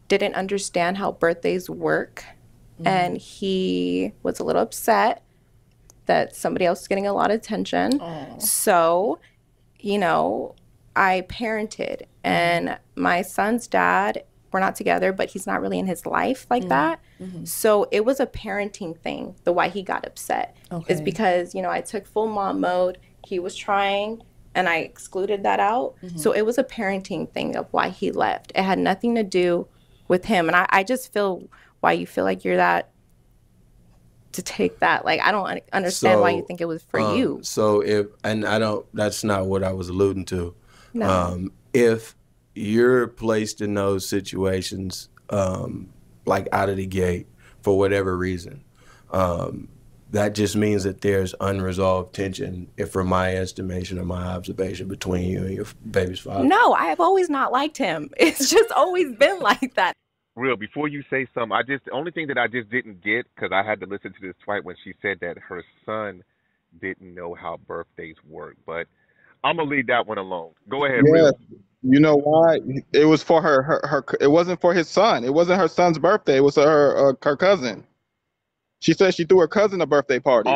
didn't understand how birthdays work. And he was a little upset that somebody else was getting a lot of attention. So, I parented, and my son's dad, we're not together, but he's not really in his life like that. So it was a parenting thing. The why he got upset is because, you know, I took full mom mode. He was trying, and I excluded that out. So it was a parenting thing of why he left. It had nothing to do with him. And I just feel why you feel like you're that to take that. Like, I don't understand why you think it was for you. So that's not what I was alluding to. No. If you're placed in those situations, like out of the gate for whatever reason, that just means that there's unresolved tension, if from my estimation or my observation, between you and your baby's father. No, I have always not liked him. It's just always been like that. Real, before you say something, the only thing that I just didn't get, because I had to listen to this twice, when she said that her son didn't know how birthdays work. But I'm gonna leave that one alone. Go ahead, Real. You know why? It was for her. It wasn't for his son. It wasn't her son's birthday. It was her cousin. She said she threw her cousin a birthday party.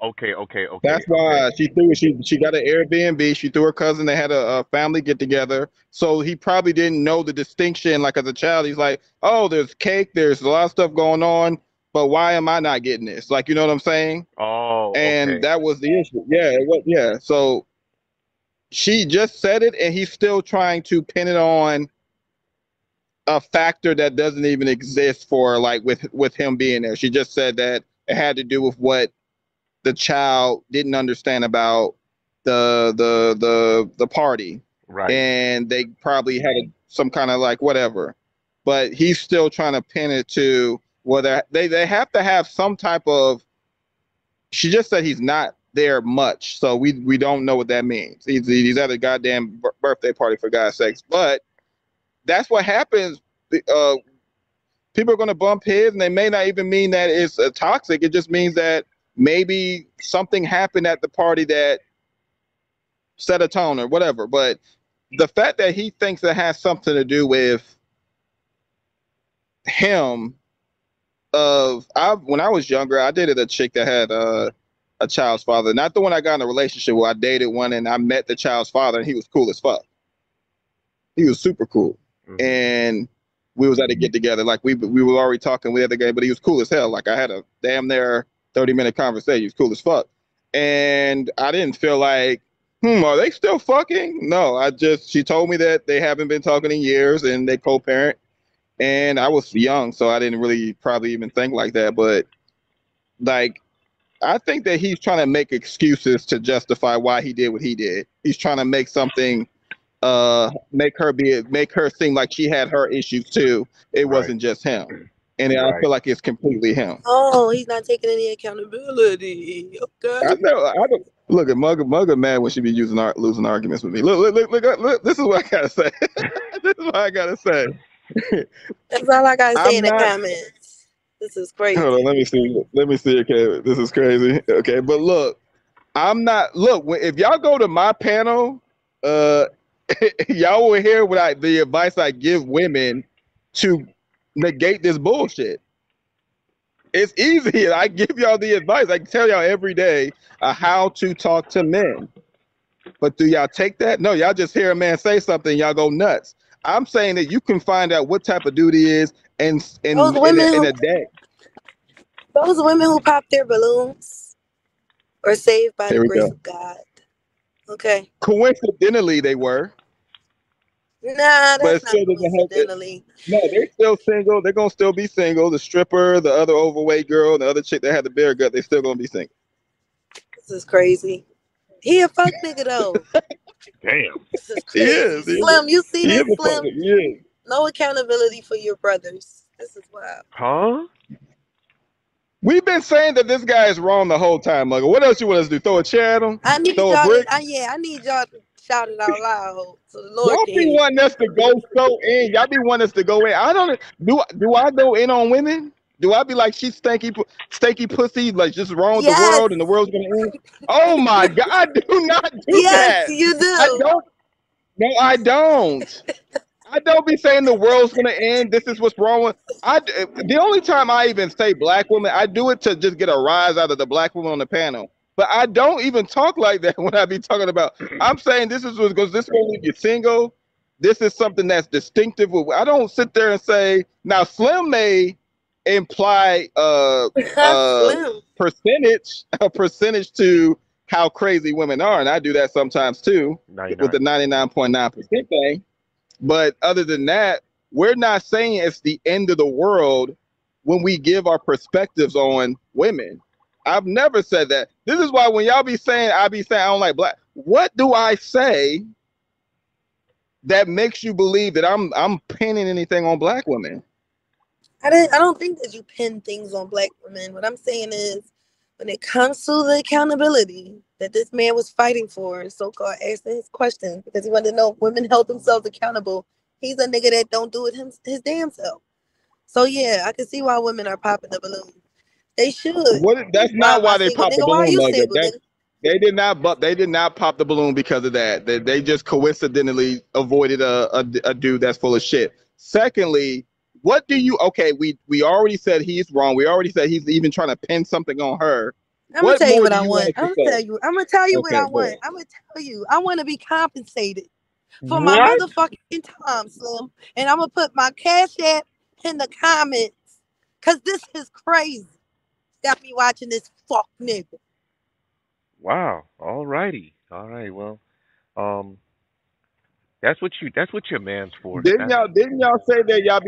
Okay. That's why she threw it. She got an Airbnb. She threw her cousin. They had a family get together. So he probably didn't know the distinction. Like, as a child, he's like, oh, there's cake. There's a lot of stuff going on. But why am I not getting this? Like, you know what I'm saying? And that was the issue. Yeah. So she just said it, and he's still trying to pin it on a factor that doesn't even exist for, like, with him being there. She just said that it had to do with what the child didn't understand about the party, right? And they probably had some kind of, like, whatever. But he's still trying to pin it to whether they have to have some type of. She just said he's not there much, so we don't know what that means. He's at a goddamn birthday party, for God's sakes. But that's what happens. People are going to bump heads, and they may not even mean that it's toxic. It just means that maybe something happened at the party that set a tone or whatever. But the fact that he thinks it has something to do with him, when I was younger, I dated a chick that had a child's father. Not the one I got in a relationship with. I dated one, and I met the child's father, and he was cool as fuck. He was super cool. And we was at a get together. Like, we were already talking with the other guy, but he was cool as hell. Like, I had a damn near 30-minute conversation. He was cool as fuck. And I didn't feel like, are they still fucking? No, she told me that they haven't been talking in years and they co-parent. And I was young, so I didn't really probably even think like that. But, like, I think that he's trying to make excuses to justify why he did what he did. He's trying to make something, make her seem like she had her issues too. It wasn't just him. And I feel like it's completely him. Oh, he's not taking any accountability. Okay. I don't look at Mugga mad when she be losing arguments with me. Look, this is what I gotta say. This is what I gotta say. That's all I gotta say in the comments. This is crazy. Hold on, let me see. Okay, this is crazy. Okay, but look, if y'all go to my panel, y'all will hear the advice I give women to negate this bullshit. It's easy. I give y'all the advice. I tell y'all every day how to talk to men. But do y'all take that? No, y'all just hear a man say something, y'all go nuts. I'm saying that you can find out what type of dude he is in a day. Those women who pop their balloons are saved by the grace of God. Okay. Coincidentally, they were. Nah, that's not coincidentally. No, they're still single. They're gonna still be single. The stripper, the other overweight girl, the other chick that had the bear gut, they're still gonna be single. This is crazy. He a fuck nigga though. Damn. This is crazy. Slim, you see this, Slim? Yeah. No accountability for your brothers. This is wild. Huh? We've been saying that this guy is wrong the whole time, Mugga. What else you want us to do? Throw a chair at him? I need y'all to shout it out loud so the Lord y'all be wanting us to go so in. Y'all be wanting us to go in. I don't do I go in on women? Do I be like, she's stanky pussy, like just wrong with the world and the world's gonna end? Oh my God, I do not do that. Yes, you do. I don't. No, I don't. I don't be saying the world's gonna end. This is what's wrong with. The only time I even say black women, I do it to just get a rise out of the black woman on the panel. But I don't even talk like that when I be talking about. I'm saying this is because this will leave you single. This is something that's distinctive. I don't sit there and say now Slim may imply a percentage to how crazy women are, and I do that sometimes too 99. With the 99.9% thing. But other than that, we're not saying it's the end of the world when we give our perspectives on women. I've never said that. This is why when y'all be saying, I don't like black. What do I say that makes you believe that I'm pinning anything on black women? I don't think that you pin things on black women. What I'm saying is, when it comes to the accountability that this man was fighting for, so-called asking his questions because he wanted to know if women held themselves accountable. He's a nigga that don't do it his damn self. So yeah, I can see why women are popping the balloon. They should. That's not why they popped the balloon. They did not pop the balloon because of that. They just coincidentally avoided a dude that's full of shit. Secondly, what do you? Okay, we already said he's wrong. We already said he's even trying to pin something on her. I'm gonna tell you what I want. I'm gonna tell you what I want. I'm gonna tell you. I want to be compensated for my motherfucking time, Slim. And I'm gonna put my Cash App in the comments because this is crazy. Got me watching this fuck nigga. Wow. All righty. All right. Well, that's what your man's for. Didn't y'all say that y'all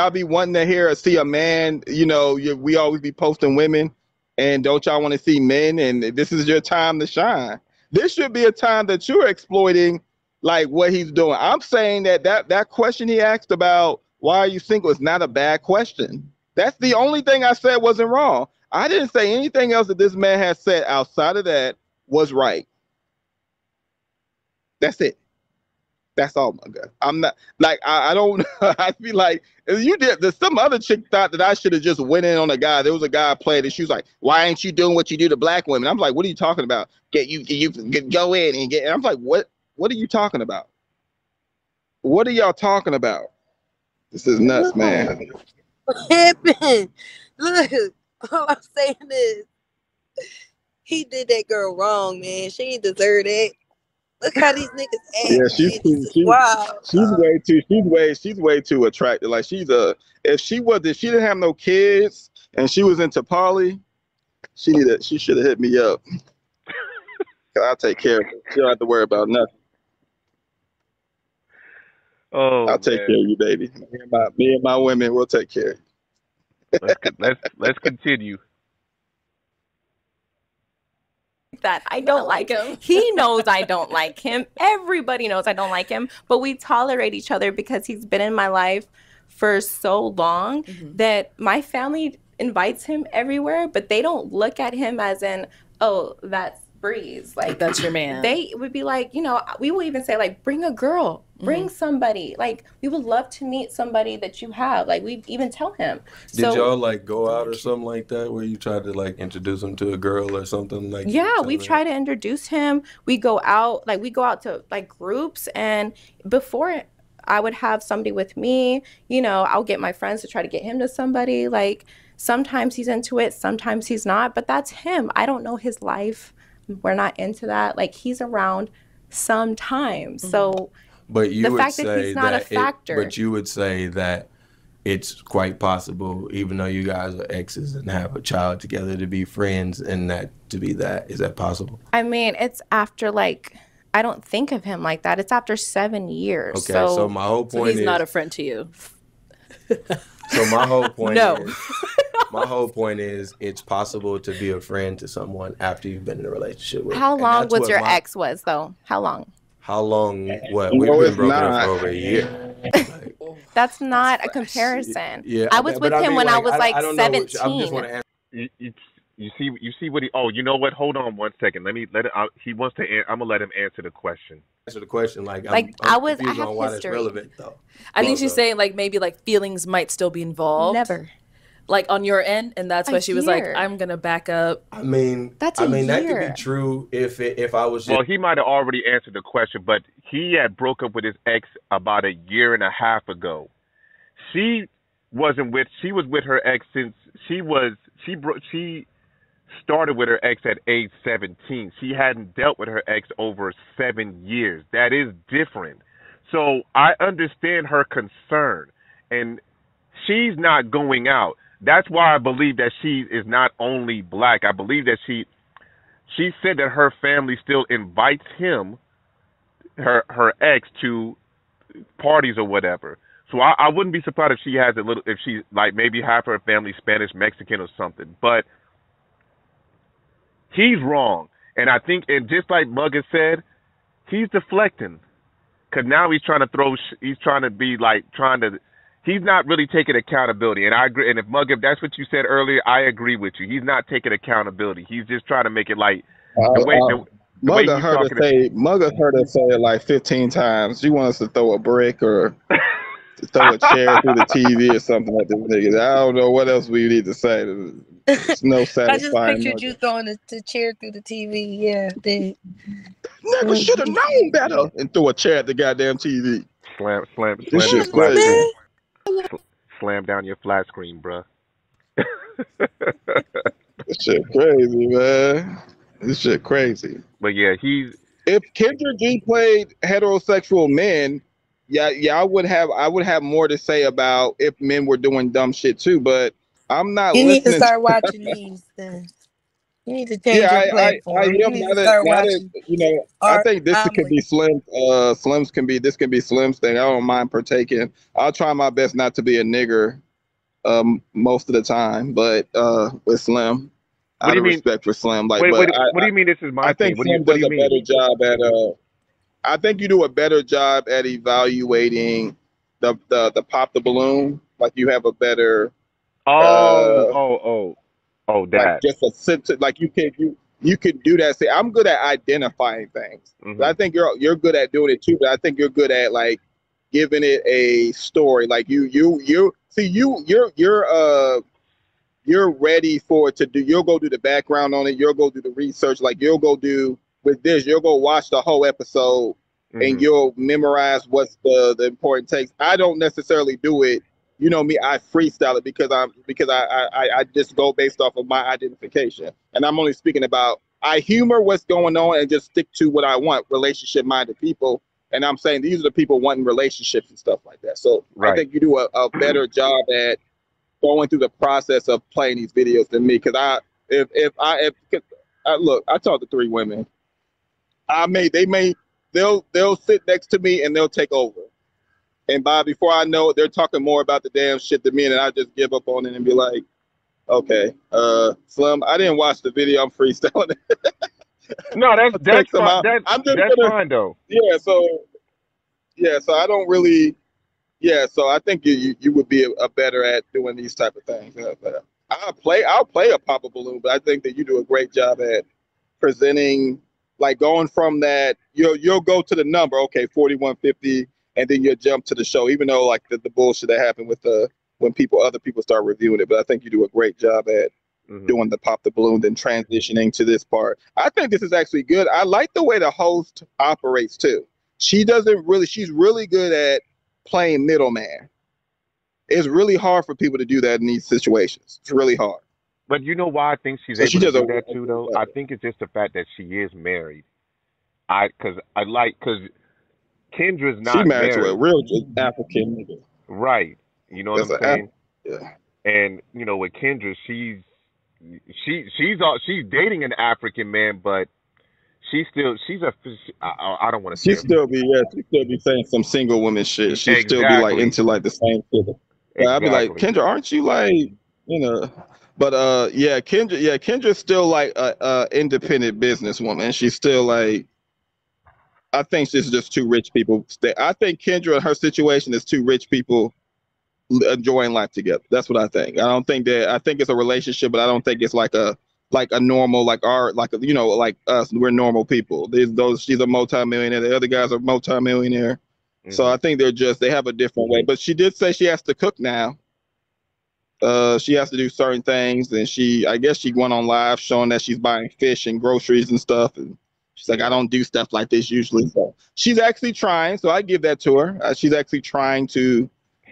be wanting to hear or see a man? You know, we always be posting women, and don't y'all want to see men? And this is your time to shine. This should be a time that you're exploiting, like what he's doing. I'm saying that question he asked about why are you single is not a bad question. That's the only thing I said wasn't wrong. I didn't say anything else that this man has said outside of that was right. That's it. That's all, my God. I'm not like I don't. I feel like you did. Some other chick thought that I should have just went in on a guy. There was a guy played, and she was like, "Why ain't you doing what you do to black women?" I'm like, "What are you talking about? You go in and get." And I'm like, "What? What are you talking about? What are y'all talking about? This is nuts, man." What happened? Look, all I'm saying is, he did that girl wrong, man. She ain't deserve that. Look how these niggas act. Yeah, she's way too attractive. Like if she didn't have no kids and she was into poly, she should have hit me up. I'll take care of her. She don't have to worry about nothing. Oh, I'll take care of you, baby. Me and my women will take care of you. Let's continue. That I don't like him. He knows I don't like him. Everybody knows I don't like him, but we tolerate each other because he's been in my life for so long that my family invites him everywhere, but they don't look at him as in, oh, that's Breeze. Like, that's your man. They would be like, you know, we will even say, like, bring a girl, bring somebody. Like, we would love to meet somebody that you have. Like, we even tell him. Did y'all, like, go out or something like that where you tried to, like, introduce him to a girl or something? Like, yeah, we've tried to introduce him. We go out to, like, groups. And before I would have somebody with me, you know, I'll get my friends to try to get him to somebody. Like, sometimes he's into it, sometimes he's not. But that's him. I don't know his life. We're not into that. Like, he's around sometimes. So but you the would fact say that he's not a factor. But you would say that it's quite possible, even though you guys are exes and have a child together, to be friends and that to be that. Is that possible? I mean, it's after, like, I don't think of him like that. It's after 7 years. Okay, so my whole point is... he's not a friend to you. So my whole point no. is... My whole point is it's possible to be a friend to someone after you've been in a relationship with. How long was your ex was, though? How long? How long? What? We've been broken up for over a year. Like, that's not a comparison. Yeah, I was with him when I was like 17. I just want to answer. You see what he? Oh, you know what? Hold on 1 second. He wants to. I'm gonna let him answer the question. Answer the question. Like I have why history. That's relevant though. I think she's saying like maybe like feelings might still be involved. Never. Like on your end, and that's why she was like, "I'm gonna back up." I mean, that could be true if I was. Well, he might have already answered the question, but he had broke up with his ex about a year and a half ago. She was with her ex since she started with her ex at age 17. She hadn't dealt with her ex over 7 years. That is different. So I understand her concern, and she's not going out. That's why I believe that she is not only black. I believe that she said that her family still invites him, her ex, to parties or whatever. So I wouldn't be surprised if she has if she's like maybe half her family Spanish, Mexican, or something. But he's wrong, and I think, and just like Mugga said, he's deflecting, because now he's trying to he's trying to be like he's not really taking accountability. And I agree. And if that's what you said earlier, I agree with you. He's not taking accountability. He's just trying to make it like Mugga heard her say it like 15 times. She wants us to throw a brick or to throw a chair through the TV or something like this. Niggas. I don't know what else we need to say. There's no satisfying. I just pictured you throwing the chair through the TV. Yeah, did. Nigga should have known better and throw a chair at the goddamn TV. Slam down your flat screen, bruh. This shit crazy, man. This shit crazy. But yeah, if Kendra G played heterosexual men, I would have more to say about if men were doing dumb shit too. But I'm not. You need to start watching these. Then you need to change your platform. I think this could be Slim. This can be Slim's thing. I don't mind partaking. I'll try my best not to be a nigger, most of the time. But with Slim, out of respect for Slim, like, what do you mean? This is my. I think Slim does a better job at. I think you do a better job at evaluating the pop the balloon. Like you have a better. That. Like just a sense, like you can do that. See, I'm good at identifying things. Mm-hmm. I think you're good at doing it too. But I think you're good at like giving it a story. Like you're ready for it to do. You'll go do the background on it. You'll go do the research. Like you'll go do with this. You'll go watch the whole episode, mm-hmm. and you'll memorize what's the important takes. I don't necessarily do it. You know me, I freestyle it because I just go based off of my identification. And I'm only speaking about, I humor what's going on and just stick to what I want, relationship-minded people. And I'm saying these are the people wanting relationships and stuff like that. So right. I think you do a better job at going through the process of playing these videos than me. Because look, I talked to 3 women. They'll sit next to me and they'll take over. And before I know it, they're talking more about the damn shit than me, and I just give up on it and be like, okay, Slim, I didn't watch the video. I'm freestyling it. No, that's fine. That's fine though. Yeah, so I don't really. Yeah, so I think you would be a better at doing these type of things. I'll play a pop a balloon, but I think that you do a great job at presenting, like going from that. You'll go to the number, okay, 4150. And then you jump to the show, even though like the bullshit that happened with when other people start reviewing it. But I think you do a great job at doing the pop the balloon, then transitioning to this part. I think this is actually good. I like the way the host operates too. She's really good at playing middleman. It's really hard for people to do that in these situations. It's really hard. But you know why I think she's able to do that too, though? I think it's just the fact that she is married. Because Kendra's not she married to a real African nigga. Right. You know what I'm saying? Yeah. And you know, with Kendra, she's dating an African man, but I don't want to say she still be saying some single woman shit. She still be like into like the same shit. Exactly. I'd be like, Kendra, aren't you like, you know? But Kendra's still like a independent businesswoman. She's still like, I think this is just 2 rich people. I think Kendra and her situation is 2 rich people enjoying life together. That's what I think. I think it's a relationship, but I don't think it's like a normal, like us. We're normal people. She's a multimillionaire. The other guys are multimillionaire. Mm-hmm. So I think they have a different way. But she did say she has to cook now. She has to do certain things, and I guess she went on live showing that she's buying fish and groceries and stuff, and she's like, I don't do stuff like this usually. So she's actually trying. So I give that to her. She's actually trying to,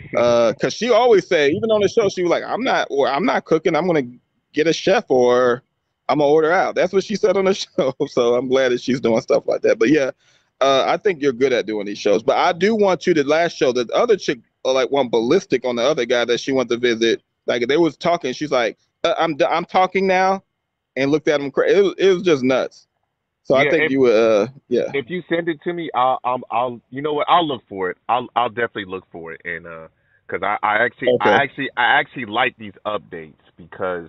because she always say, even on the show, she was like, I'm not cooking. I'm going to get a chef, or I'm gonna order out. That's what she said on the show. So I'm glad that she's doing stuff like that. But yeah, I think you're good at doing these shows. But I do want you to last show the other chick like went ballistic on the other guy that she went to visit. Like they was talking, she's like, I'm talking now, and looked at him. It was just nuts. So I think you would, yeah. If you send it to me, I'll you know what? I'll look for it. I'll definitely look for it, and because I actually like these updates because,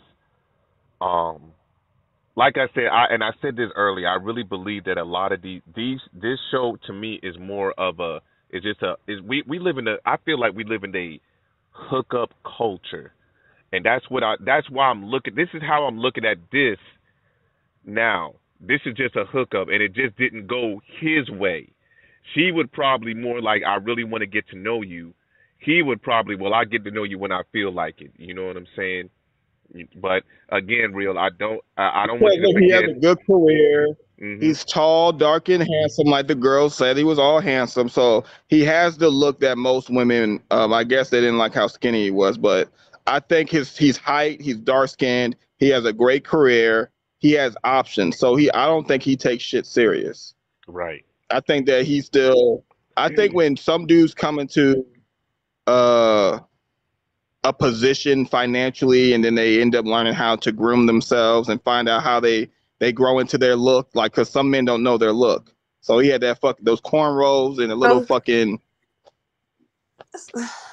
like I said, I said this earlier. I really believe that a lot of this show to me is more of a we live in I feel like we live in a hookup culture, and that's why I'm looking. This is how I'm looking at this now. This is just a hookup, and it just didn't go his way. She would probably more like, I really want to get to know you. He would probably, well, I get to know you when I feel like it. You know what I'm saying? But again, real, I don't want you to forget. He has a good career. Mm-hmm. He's tall, dark, and handsome, like the girls said. He was all handsome, so he has the look that most women. I guess they didn't like how skinny he was, but I think he's height. He's dark skinned. He has a great career. He has options, so I don't think he takes shit serious. Right. I think that he's still. I think when some dudes come into a position financially, and then they end up learning how to groom themselves and find out how they grow into their look, like, because some men don't know their look. So he had those cornrows and a little fucking.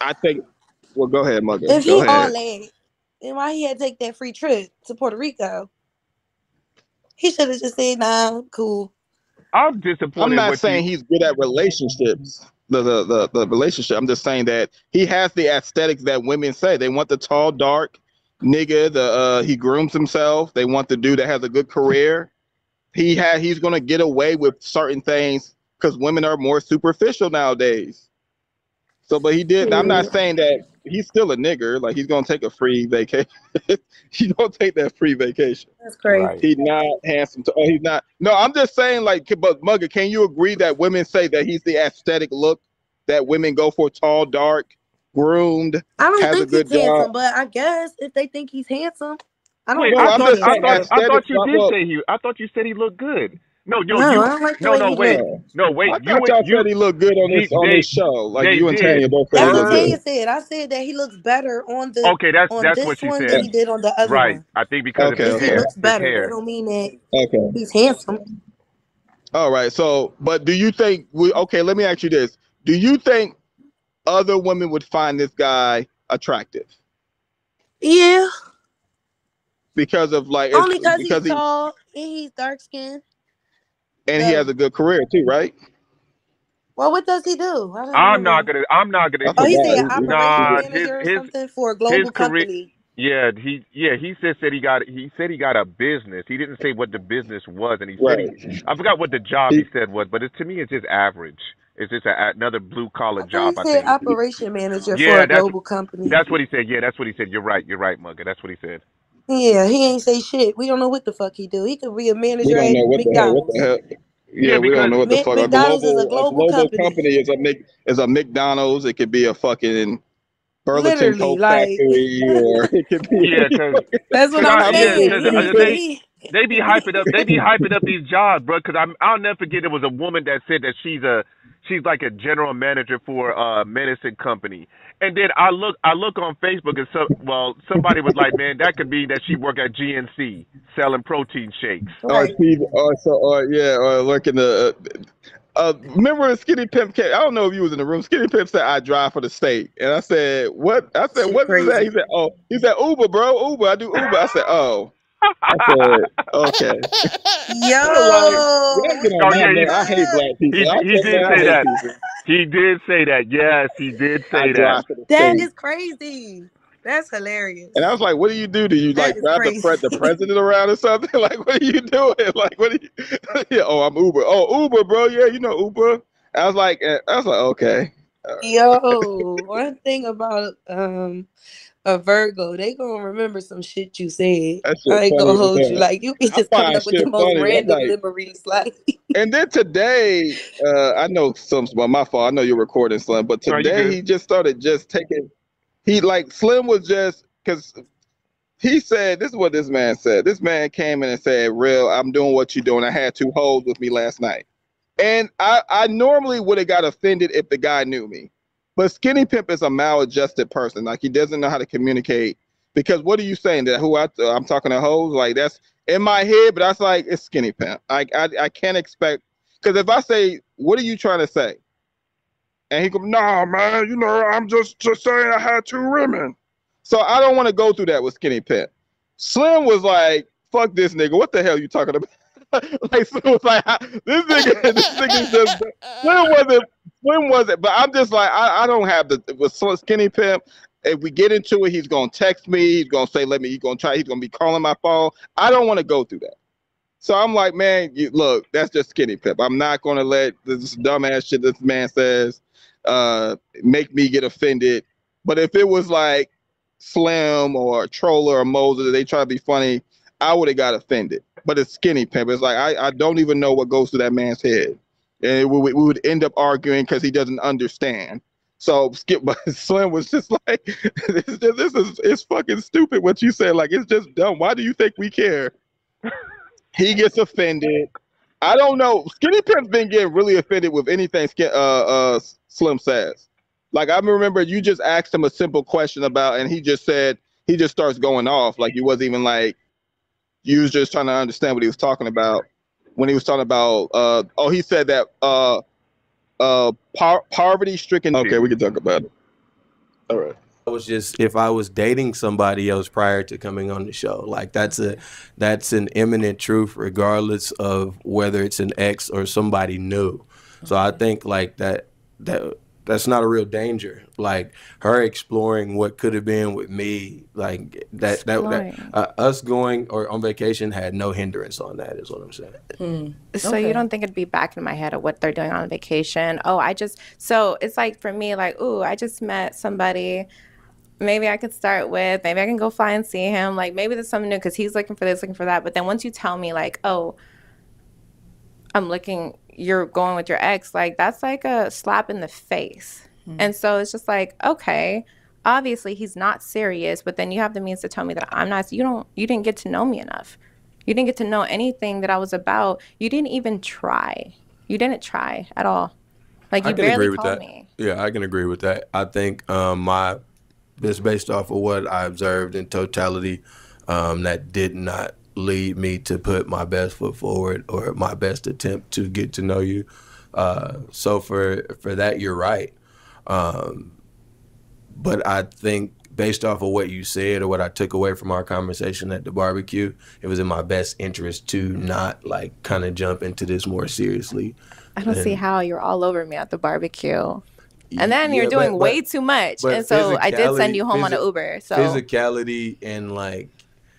I think. Well, go ahead, Mugga. If he all that, then why he had to take that free trip to Puerto Rico? He should have just said, "Nah, cool." I'm disappointed. I'm not saying he's good at relationships. The relationship. I'm just saying that he has the aesthetics that women say. They want the tall, dark nigga. He grooms himself. They want the dude that has a good career. He's gonna get away with certain things because women are more superficial nowadays. So, but he did. I'm not saying that he's still a nigger. Like, he's gonna take a free vacation. He's gonna take that free vacation. That's crazy. Right. He's not handsome. He's not. No, I'm just saying, like, but Mugga, can you agree that women say that he's the aesthetic look that women go for? Tall, dark, groomed. I don't has think a good he's handsome, job. but I guess if they think he's handsome, I don't. Wait, know. I thought you well, did say I thought you said he looked good. No, I don't like the way he wait. look. No, wait. I thought y'all said he looked good on this show. Like, you and Tanya both said he That's looked what good. Tanya said. I said that he looks better on the that's this what she one said. than he did on the other Right. one. I think because of his He hair. looks better. His hair. That don't mean that he's handsome. All right. So, but do you think let me ask you this. Do you think other women would find this guy attractive? Yeah. Because of like only because he's tall and he's dark skinned. And he has a good career too, right? Well, what does he do? I'm not gonna. Oh, he said operation manager or something for a global company. Yeah, he said he got a business. He didn't say what the business was, and he said I forgot what the job he said was, but to me it's just average. It's just another blue collar job. He said operation manager for a global company. That's what he said. Yeah, that's what he said. You're right, Mugga. That's what he said. Yeah, he ain't say shit. We don't know what the fuck he do. He could be a manager at McDonald's. What the hell? Yeah, we don't know what the fuck. McDonald's is a global company. Is a McDonald's. It could be a fucking Burlington Coat Factory, or it could be. Yeah, that's what I'm saying. They be hyping up. They be hyping up these jobs, bro. Because I'll never forget. There was a woman that said that she's like a general manager for a medicine company. And then I look on Facebook and somebody was like, man, that could be that she work at GNC selling protein shakes. Right. Or working the. Remember Skinny Pimp? I don't know if you was in the room. Skinny Pimp said, "I drive for the state," and I said, "What?" I said, "What is that?" He said, "Oh, he said Uber, bro. Uber. I do Uber." I said, "Oh." I said, "Okay." Yo. I hate black people. He did say that. He did say that. Yes, he did say that. That is crazy. That's hilarious. And I was like, "What do you do? Do you like grab the president around or something? Like, what are you doing? Like, what are you?" Yeah, oh, I'm Uber. Oh, Uber, bro. Yeah, you know Uber. I was like, okay. Yo, one thing about a Virgo, they gonna remember some shit you said. I ain't gonna hold you. Like, you be just coming up with the most random memories. Like, and then today, I know my fault. I know you're recording, Slim, but today he just started taking. He like Slim was just because He said, this is what this man said. This man came in and said, "Real, I'm doing what you're doing. I had 2 hoes with me last night." And I normally would have got offended if the guy knew me. But Skinny Pimp is a maladjusted person. Like, he doesn't know how to communicate. Because what are you saying? That I'm talking to hoes? Like, that's in my head, but that's like, it's Skinny Pimp. I can't expect, because if I say, what are you trying to say? And he goes, "Nah, man, you know, I'm just saying I had 2 women." So I don't want to go through that with Skinny Pimp. Slim was like, "Fuck this nigga. What the hell you talking about?" Like, Slim was like, this nigga just, Slim wasn't. But I'm just like, I don't have with Skinny Pimp. If we get into it, he's gonna text me. He's gonna say, he's gonna be calling my phone. I don't want to go through that. So I'm like, man, look, that's just Skinny Pimp. I'm not gonna let this dumbass shit this man says make me get offended. But if it was like Slim or Troller or Moses, they try to be funny, I would have got offended. But it's Skinny Pimp. It's like, I don't even know what goes through that man's head. And we would end up arguing because he doesn't understand. So but Slim was just like, it's fucking stupid what you said. Like, it's just dumb. Why do you think we care? He gets offended. I don't know. Skinny Pimp's been getting really offended with anything Slim says. Like, I remember you just asked him a simple question about, and he just starts going off. Like, he wasn't even like, you was just trying to understand what he was talking about. When he was talking about, he said that poverty-stricken. Okay, we can talk about it. All right. I was just, if I was dating somebody else prior to coming on the show, like that's an imminent truth, regardless of whether it's an ex or somebody new. So I think like that's not a real danger. Like her exploring what could have been with me, like that us going or on vacation had no hindrance on that, is what I'm saying. So you don't think it'd be back in my head of what they're doing on vacation? So it's like for me, like, ooh, I just met somebody. Maybe I could start with, maybe I can go fly and see him. Like, maybe there's something new because he's looking for this, looking for that. But then once you tell me, like, oh, you're going with your ex, like, that's like a slap in the face. And so it's just like, okay, obviously he's not serious, but then you have the means to tell me that I'm not, you didn't get to know me enough. You didn't get to know anything that I was about. You didn't even try. You didn't try at all. Like, you barely called me. Yeah, I can agree with that. I think just based off of what I observed in totality, that did not lead me to put my best foot forward or my best attempt to get to know you. So for that, you're right. But I think based off of what you said or what I took away from our conversation at the barbecue, it was in my best interest to not like kind of jump into this more seriously. I don't see how. You're all over me at the barbecue. And then you're doing way too much. And so I did send you home on an Uber. So physicality and like.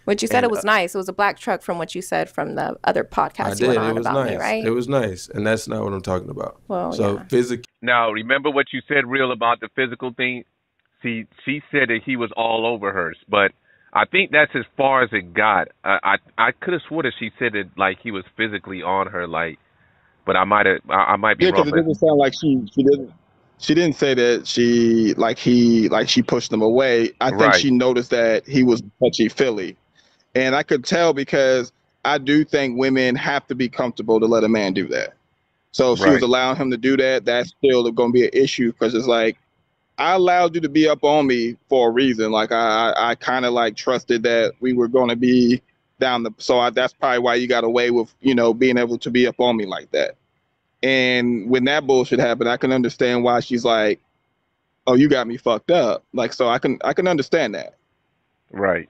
What you said, it was nice. It was a black truck from what you said from the other podcast you went on about me, right? It was nice. And that's not what I'm talking about. Well, so physically. Now, remember what you said, Real, about the physical thing? See, she said that he was all over hers. But I think that's as far as it got. I could have swore that she said that, like, he was physically on her, like, but I might be wrong. Yeah, because it doesn't sound like she didn't. She didn't say that she pushed him away. I think she noticed that he was touchy-feely. And I could tell because I do think women have to be comfortable to let a man do that. So if she was allowing him to do that, that's still going to be an issue because it's like, I allowed you to be up on me for a reason. Like I kind of like trusted that we were going to be down that's probably why you got away with, being able to be up on me like that. And when that bullshit happened, I can understand why she's like, "Oh, you got me fucked up." Like, so I can understand that. Right.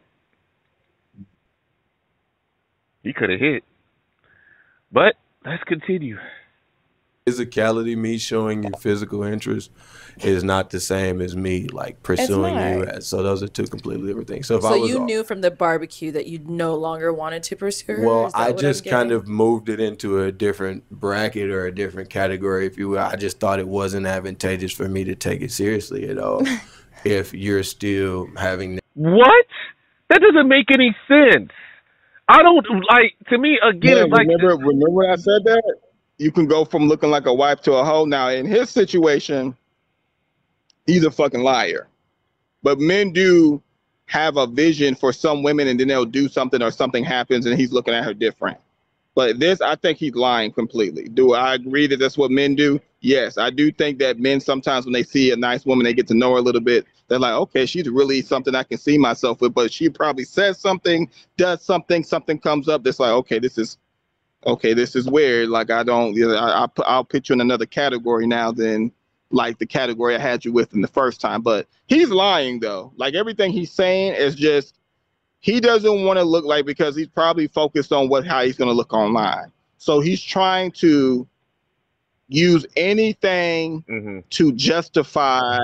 He could have hit. But let's continue. Physicality, me showing you physical interest, is not the same as me like pursuing you. So those are two completely different things. So you knew from the barbecue that you no longer wanted to pursue her? Well, I just kind of moved it into a different bracket or a different category, if you will. I just thought it wasn't advantageous for me to take it seriously at all. If you're still having what? That doesn't make any sense. I don't like. To me, again, it's like remember when I said that. You can go from looking like a wife to a hoe. Now, in his situation, he's a fucking liar. But men do have a vision for some women and then they'll do something or something happens and he's looking at her different. But this, I think he's lying completely. Do I agree that that's what men do? Yes, I do think that men sometimes when they see a nice woman, they get to know her a little bit. They're like, okay, she's really something I can see myself with. But she probably says something, does something, something comes up that's like, okay, this is weird. Like I'll put you in another category now than like the category I had you with in the first time. But he's lying though. Like everything he's saying is just, he doesn't want to look like, because he's probably focused on how he's going to look online. So he's trying to use anything to justify,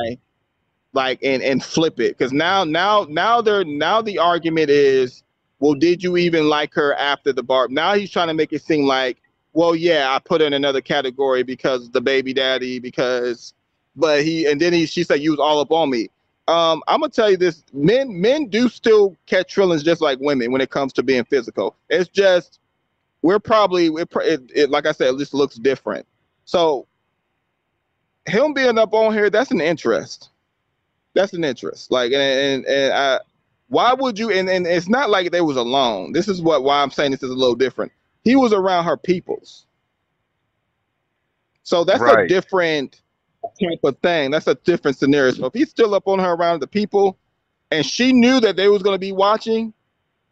like, and flip it. Because now the argument is, well, did you even like her after the bar? Now he's trying to make it seem like, well, yeah, I put her in another category because the baby daddy, she said you was all up on me. I'm gonna tell you this: men do still catch feelings just like women when it comes to being physical. It's just like I said, it just looks different. So him being up on here, that's an interest. That's an interest. Like, why would you? And it's not like they was alone. This is why I'm saying this is a little different. He was around her peoples. So that's a different type of thing. That's a different scenario. So if he's still up on her around the people, and she knew that they was going to be watching,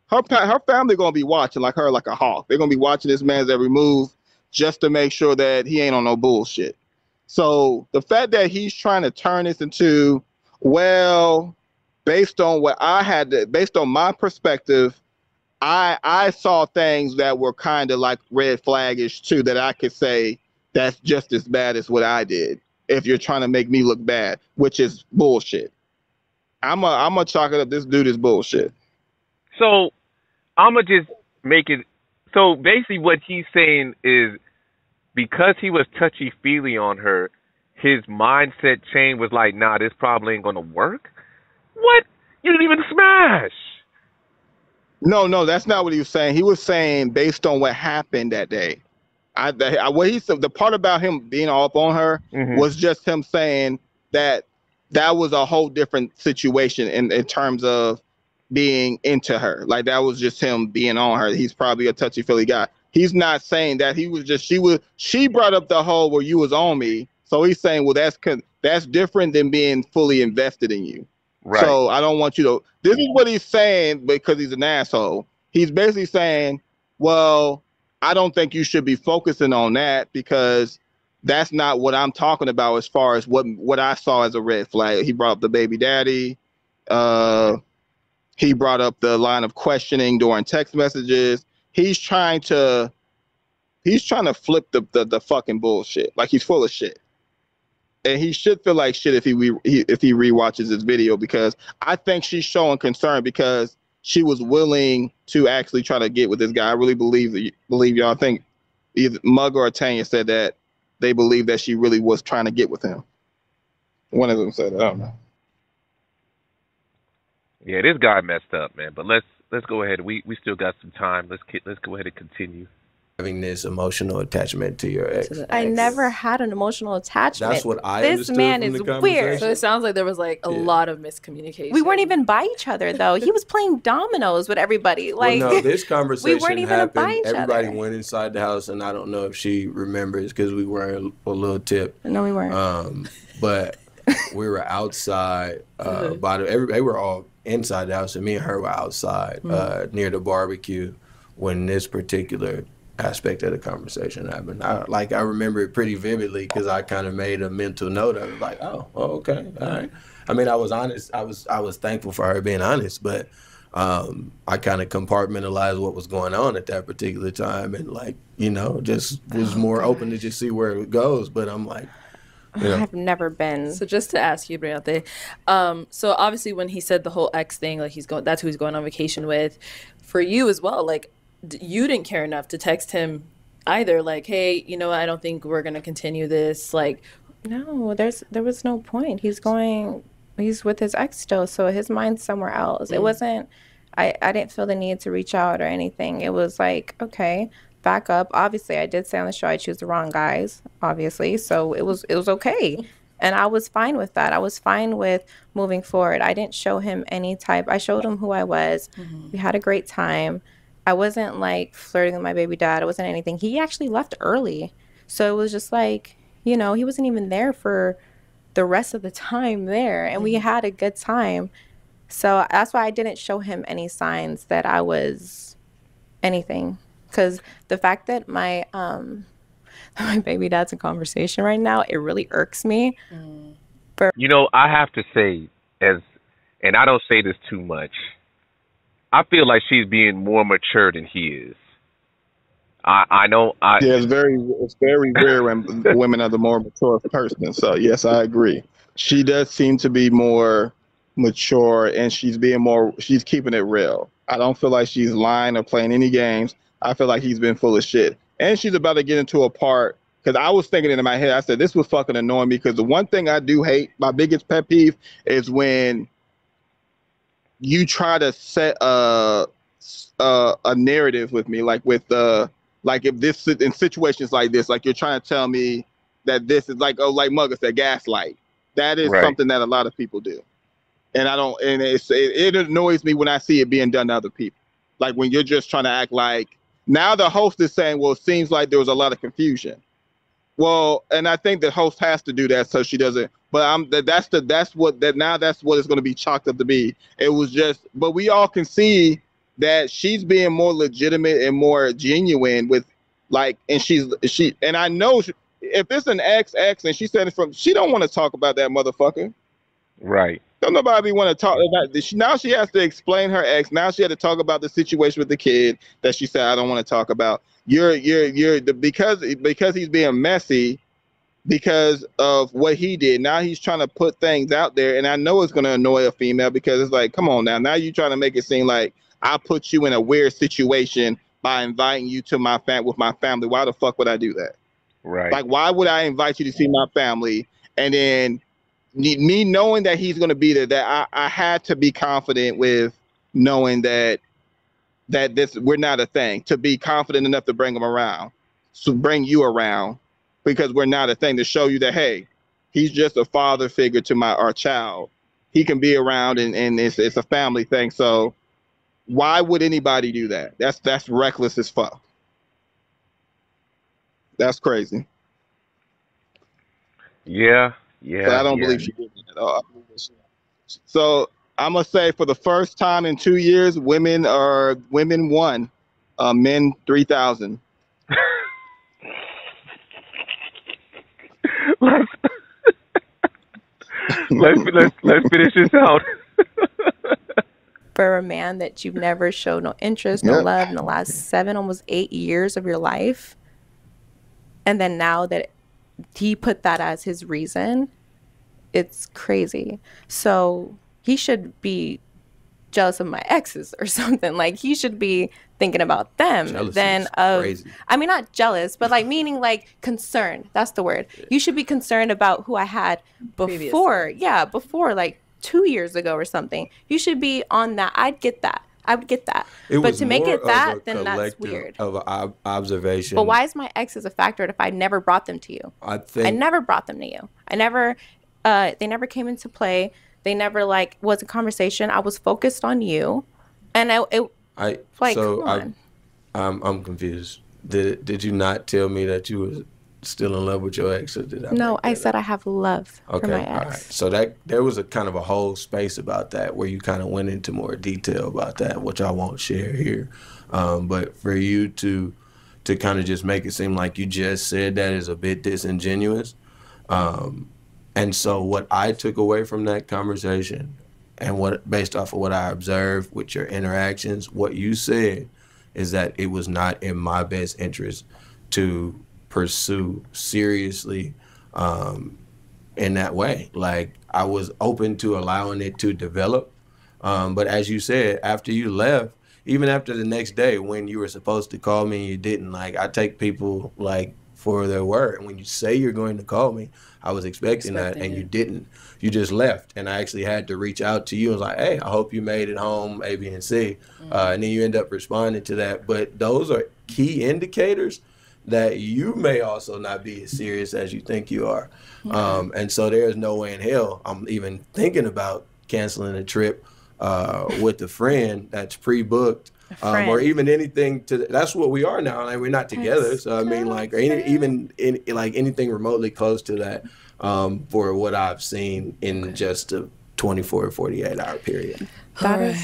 her family going to be watching like her, like a hawk. They're going to be watching this man's every move just to make sure that he ain't on no bullshit. So the fact that he's trying to turn this into, well, based on my perspective, I saw things that were kind of like red flaggish too, that I could say that's just as bad as what I did. If you're trying to make me look bad, which is bullshit. I'm a chalk it up. This dude is bullshit. So I'm going to just make it. So basically what he's saying is, because he was touchy-feely on her, his mindset change was like, nah, this probably ain't going to work. What? You didn't even smash. No, that's not what he was saying. He was saying based on what happened that day. What he said, the part about him being up on her was just him saying that was a whole different situation in terms of being into her. Like that was just him being on her. He's probably a touchy-feely guy. He's not saying that. He was just, she brought up the whole where you was on me. So he's saying, well, that's different than being fully invested in you. Right. So I don't want you to, this is what he's saying because he's an asshole. He's basically saying, well, I don't think you should be focusing on that because that's not what I'm talking about as far as what I saw as a red flag. He brought up the baby daddy. He brought up the line of questioning during text messages. He's trying to flip the fucking bullshit. Like he's full of shit. And he should feel like shit if he rewatches this video, because I think she's showing concern because she was willing to actually try to get with this guy. I really believe y'all. I think either Mug or Tanya said that they believe that she really was trying to get with him. One of them said it. I don't know. Yeah, this guy messed up, man. But let's go ahead. We still got some time. Let's go ahead and continue. Having this emotional attachment to your ex. I never had an emotional attachment. That's what I understood. This man is weird. So it sounds like there was like a lot of miscommunication. We weren't even by each other though. He was playing dominoes with everybody. Like, well, no, this conversation we weren't even happened. by each Everybody other. went inside the house, and I don't know if she remembers because we were a little tip. No, we weren't. But we were outside. They were all inside the house, and me and her were outside near the barbecue when this particular aspect of the conversation happened. I remember it pretty vividly because I kind of made a mental note of it, like, oh, okay, all right. I mean, I was honest. I was thankful for her being honest, but I kind of compartmentalized what was going on at that particular time, and just was more open to just see where it goes. But I'm like, I've never been. So just to ask you, Briante, so obviously when he said the whole ex thing, like that's who he's going on vacation with, for you as well, like, you didn't care enough to text him either, like, hey, I don't think we're gonna continue this. Like, no, there was no point. He's with his ex still, so his mind's somewhere else. It wasn't, I didn't feel the need to reach out or anything. It was like, okay, back up. Obviously I did say on the show I choose the wrong guys, obviously, so it was okay. And I was fine with that. I was fine with moving forward. I didn't show him I showed him who I was. We had a great time. I wasn't like flirting with my baby dad. It wasn't anything. He actually left early. So it was just like, you know, he wasn't even there for the rest of the time there. And we had a good time. So that's why I didn't show him any signs that I was anything. Because the fact that my baby dad's in conversation right now, it really irks me. You know, I have to say, and I don't say this too much, I feel like she's being more mature than he is. I know. Yeah, it's very rare when women are the more mature person. So yes, I agree. She does seem to be more mature, and she's keeping it real. I don't feel like she's lying or playing any games. I feel like he's been full of shit. And she's about to get into a part, because I was thinking it in my head. I said, this was fucking annoying me, because the one thing I do hate, my biggest pet peeve, is when you try to set a narrative with me, like if this in situations like this, like you're trying to tell me that this is like Mugga said, gaslight. That is something that a lot of people do. And it annoys me when I see it being done to other people. Like when you're just trying to act like, now the host is saying, well, it seems like there was a lot of confusion. Well, and I think the host has to do that so she doesn't. But that's what it's going to be chalked up to be. It was just, but we all can see that she's being more legitimate and more genuine with, like, and and I know if it's an ex and she said she don't want to talk about that motherfucker. Right. Don't nobody want to talk about this. Now she has to explain her ex. Now she had to talk about the situation with the kid that she said, I don't want to talk about. Because he's being messy because of what he did. Now he's trying to put things out there, and I know it's going to annoy a female, because it's like, come on now. Now you're trying to make it seem like I put you in a weird situation by inviting you to with my family. Why the fuck would I do that? Right. Like, why would I invite you to see my family? And then me knowing that he's going to be there, that I had to be confident with knowing that we're not a thing, to be confident enough to bring him around, to bring you around, because we're not a thing, to show you that, hey, he's just a father figure to our child. He can be around, and it's a family thing. So why would anybody do that? That's reckless as fuck. That's crazy. Yeah. So I don't believe she did that at all. So I'm gonna say, for the first time in 2 years, women won, men 3,000. Let's finish this out. For a man that you've never showed no interest, no love in the last 7, almost 8 years of your life, and then now that he put that as his reason, it's crazy. So he should be jealous of my exes or something. Like, he should be thinking about them. Crazy. I mean, not jealous, but like, meaning like concerned. That's the word. You should be concerned about who I had before. Previously. Yeah, before, like 2 years ago or something. You should be on that. I'd get that. I would get that. But to make it that, then that's weird. Of observation. But why is my ex a factor if I never brought them to you? I never brought them to you. They never came into play. They never like was a conversation. I was focused on you, and I'm confused. Did you not tell me that you were still in love with your ex? Or did I? No, I said I have love for my ex. All right. So there was a kind of a whole space about that where you kind of went into more detail about that, which I won't share here. But for you to kind of just make it seem like you just said that is a bit disingenuous. And so what I took away from that conversation, and based off of what I observed with your interactions, what you said is that it was not in my best interest to pursue seriously in that way. Like, I was open to allowing it to develop. But as you said, after you left, even after the next day when you were supposed to call me and you didn't, like, I take people like for their word. And when you say you're going to call me, I was expecting that, and you didn't. You just left. And I actually had to reach out to you and was like, hey, I hope you made it home, A, B, and C. And then you end up responding to that. But those are key indicators that you may also not be as serious as you think you are. And so there's no way in hell I'm even thinking about canceling a trip with a friend that's pre-booked. Or even anything that's what we are now. Like, we're not together. So I mean, like, even like anything remotely close to that, for what I've seen in just a 24 or 48 hour period. That is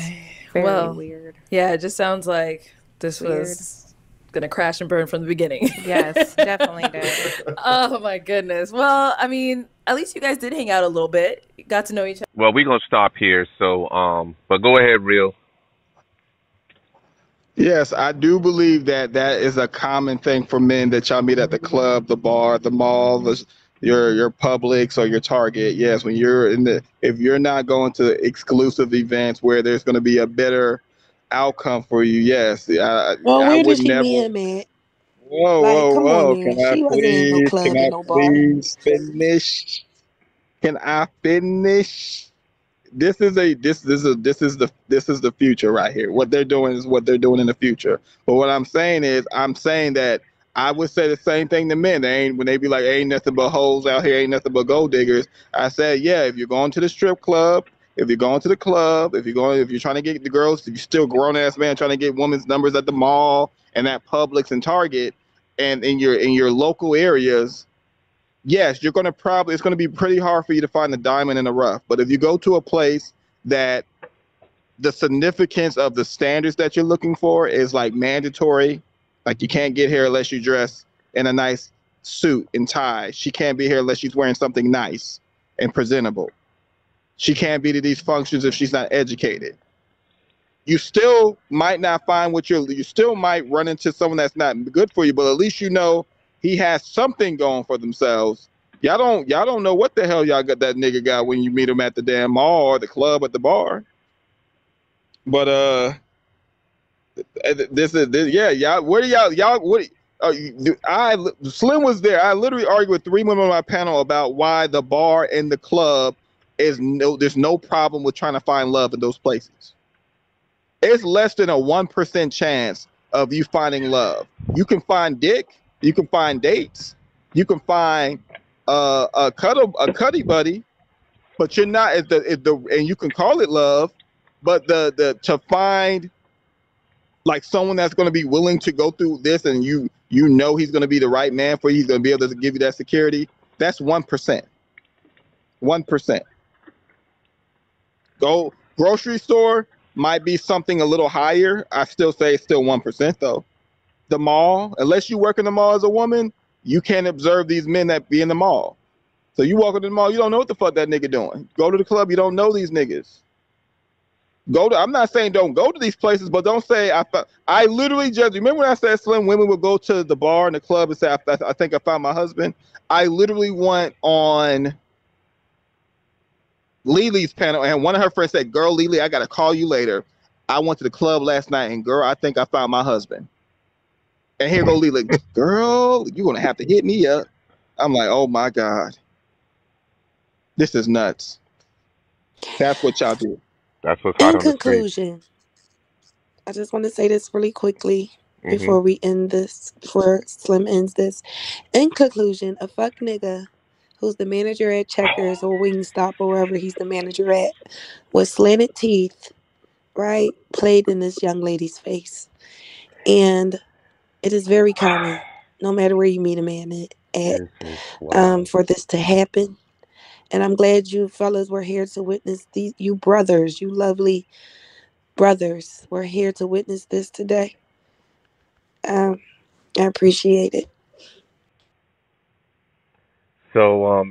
very weird. Yeah, it just sounds like this was gonna crash and burn from the beginning. Yes, definitely did. Oh my goodness. Well, I mean, at least you guys did hang out a little bit. Got to know each other. Well, we're gonna stop here. So, but go ahead, Real. Yes, I do believe that is a common thing for men that y'all meet at the club, the bar, the mall, your Publix or your Target. Yes, when you're if you're not going to exclusive events where there's going to be a better outcome for you, yes. Where did she meet him at? Whoa. Can I please finish? Can I finish? This is the future right here. What they're doing is what they're doing in the future. But what I'm saying is, that I would say the same thing to men. When they be like, ain't nothing but hoes out here, ain't nothing but gold diggers. I said, yeah, if you're going to the strip club, if you're going to the club, if you're trying to get the girls, if you're still grown ass man trying to get women's numbers at the mall and at Publix and Target and in your local areas, yes, it's going to be pretty hard for you to find the diamond in the rough. But if you go to a place that the significance of the standards that you're looking for is like mandatory, like you can't get here unless you dress in a nice suit and tie. She can't be here unless she's wearing something nice and presentable. She can't be to these functions if she's not educated. You still might not find you still might run into someone that's not good for you, but at least you know he has something going for themselves. Y'all don't know what the hell y'all got that nigga got when you meet him at the damn mall or the club at the bar. But Slim was there. I literally argued with 3 women on my panel about why the bar and the club there's no problem with trying to find love in those places. It's less than a 1% chance of you finding love. You can find dick. You can find dates. You can find a cuddy buddy, but you're not and you can call it love, but to find like someone that's going to be willing to go through this and you know he's going to be the right man for you, he's going to be able to give you that security. That's 1%. 1%. Go grocery store might be something a little higher. I still say it's still 1% though. The mall, unless you work in the mall as a woman, you can't observe these men that be in the mall. So you walk into the mall, you don't know what the fuck that nigga doing. Go to the club, you don't know these niggas. I'm not saying don't go to these places, but don't say I literally just remember when I said Slim women would go to the bar and the club and say I think I found my husband. I literally went on Lily's panel and one of her friends said, "Girl, Lily, I gotta call you later. I went to the club last night and girl, I think I found my husband." And here go Lily, "Girl, you're gonna have to hit me up." I'm like, oh my God. This is nuts. That's what y'all do. That's what's hot on the street. In conclusion, I just want to say this really quickly before we end this, before Slim ends this. In conclusion, a fuck nigga who's the manager at Checkers or Wingstop or wherever he's the manager at with slanted teeth, right, played in this young lady's face. And it is very common, no matter where you meet a man at, for this to happen. And I'm glad you fellas were here to witness you brothers, you lovely brothers, were here to witness this today. I appreciate it. So I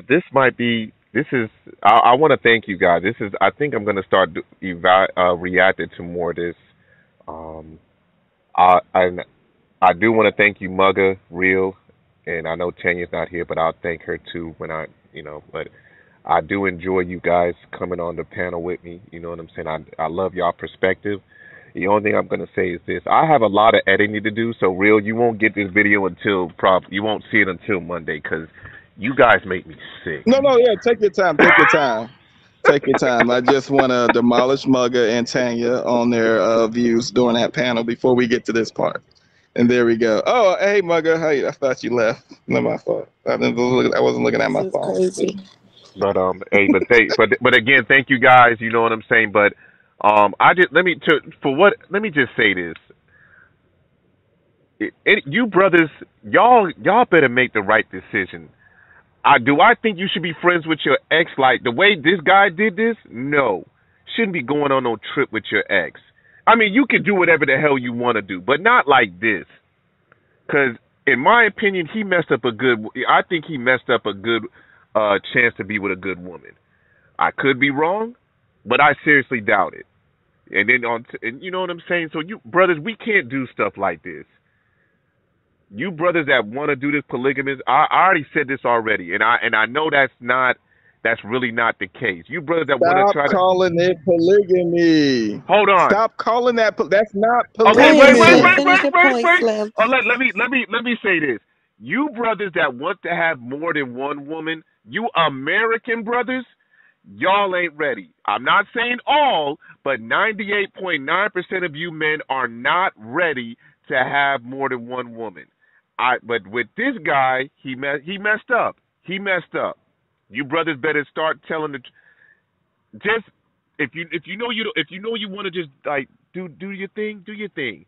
want to thank you guys. I think I'm going to start reacting to more of this. I do want to thank you, Mugga, Real, and I know Tanya's not here, but I'll thank her too but I do enjoy you guys coming on the panel with me. You know what I'm saying? I love y'all perspective. The only thing I'm going to say is this. I have a lot of editing to do, so Real, you won't get this video you won't see it until Monday because you guys make me sick. No, yeah, take your time. Take your time. I just want to demolish Mugga and Tanya on their views during that panel before we get to this part. And there we go. Oh, hey, Mugga. Hey, I thought you left. Not my fault. I wasn't looking at my This is phone. crazy. But hey, but again, thank you guys. You know what I'm saying. But let me just say this. You brothers, y'all better make the right decision. Do I think you should be friends with your ex like the way this guy did this? No. Shouldn't be going on no trip with your ex. I mean, you can do whatever the hell you want to do, but not like this. Because, in my opinion, he messed up a good chance to be with a good woman. I could be wrong, but I seriously doubt it. And then and you know what I'm saying? So you brothers, we can't do stuff like this. You brothers that want to do this polygamous, I already said this already, and I know that's really not the case. You brothers that want to try to Stop calling it polygamy. Hold on. Stop calling that's not polygamy. Okay, Finish your point, Slim. Oh, let me say this. You brothers that want to have more than one woman, you American brothers, y'all ain't ready. I'm not saying all, but 98.9% of you men are not ready to have more than one woman. But with this guy, he messed up. He messed up. You brothers better start telling just if you know you want to just like do your thing, do your thing.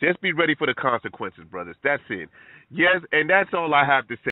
Just be ready for the consequences, brothers. That's it. Yes, and that's all I have to say.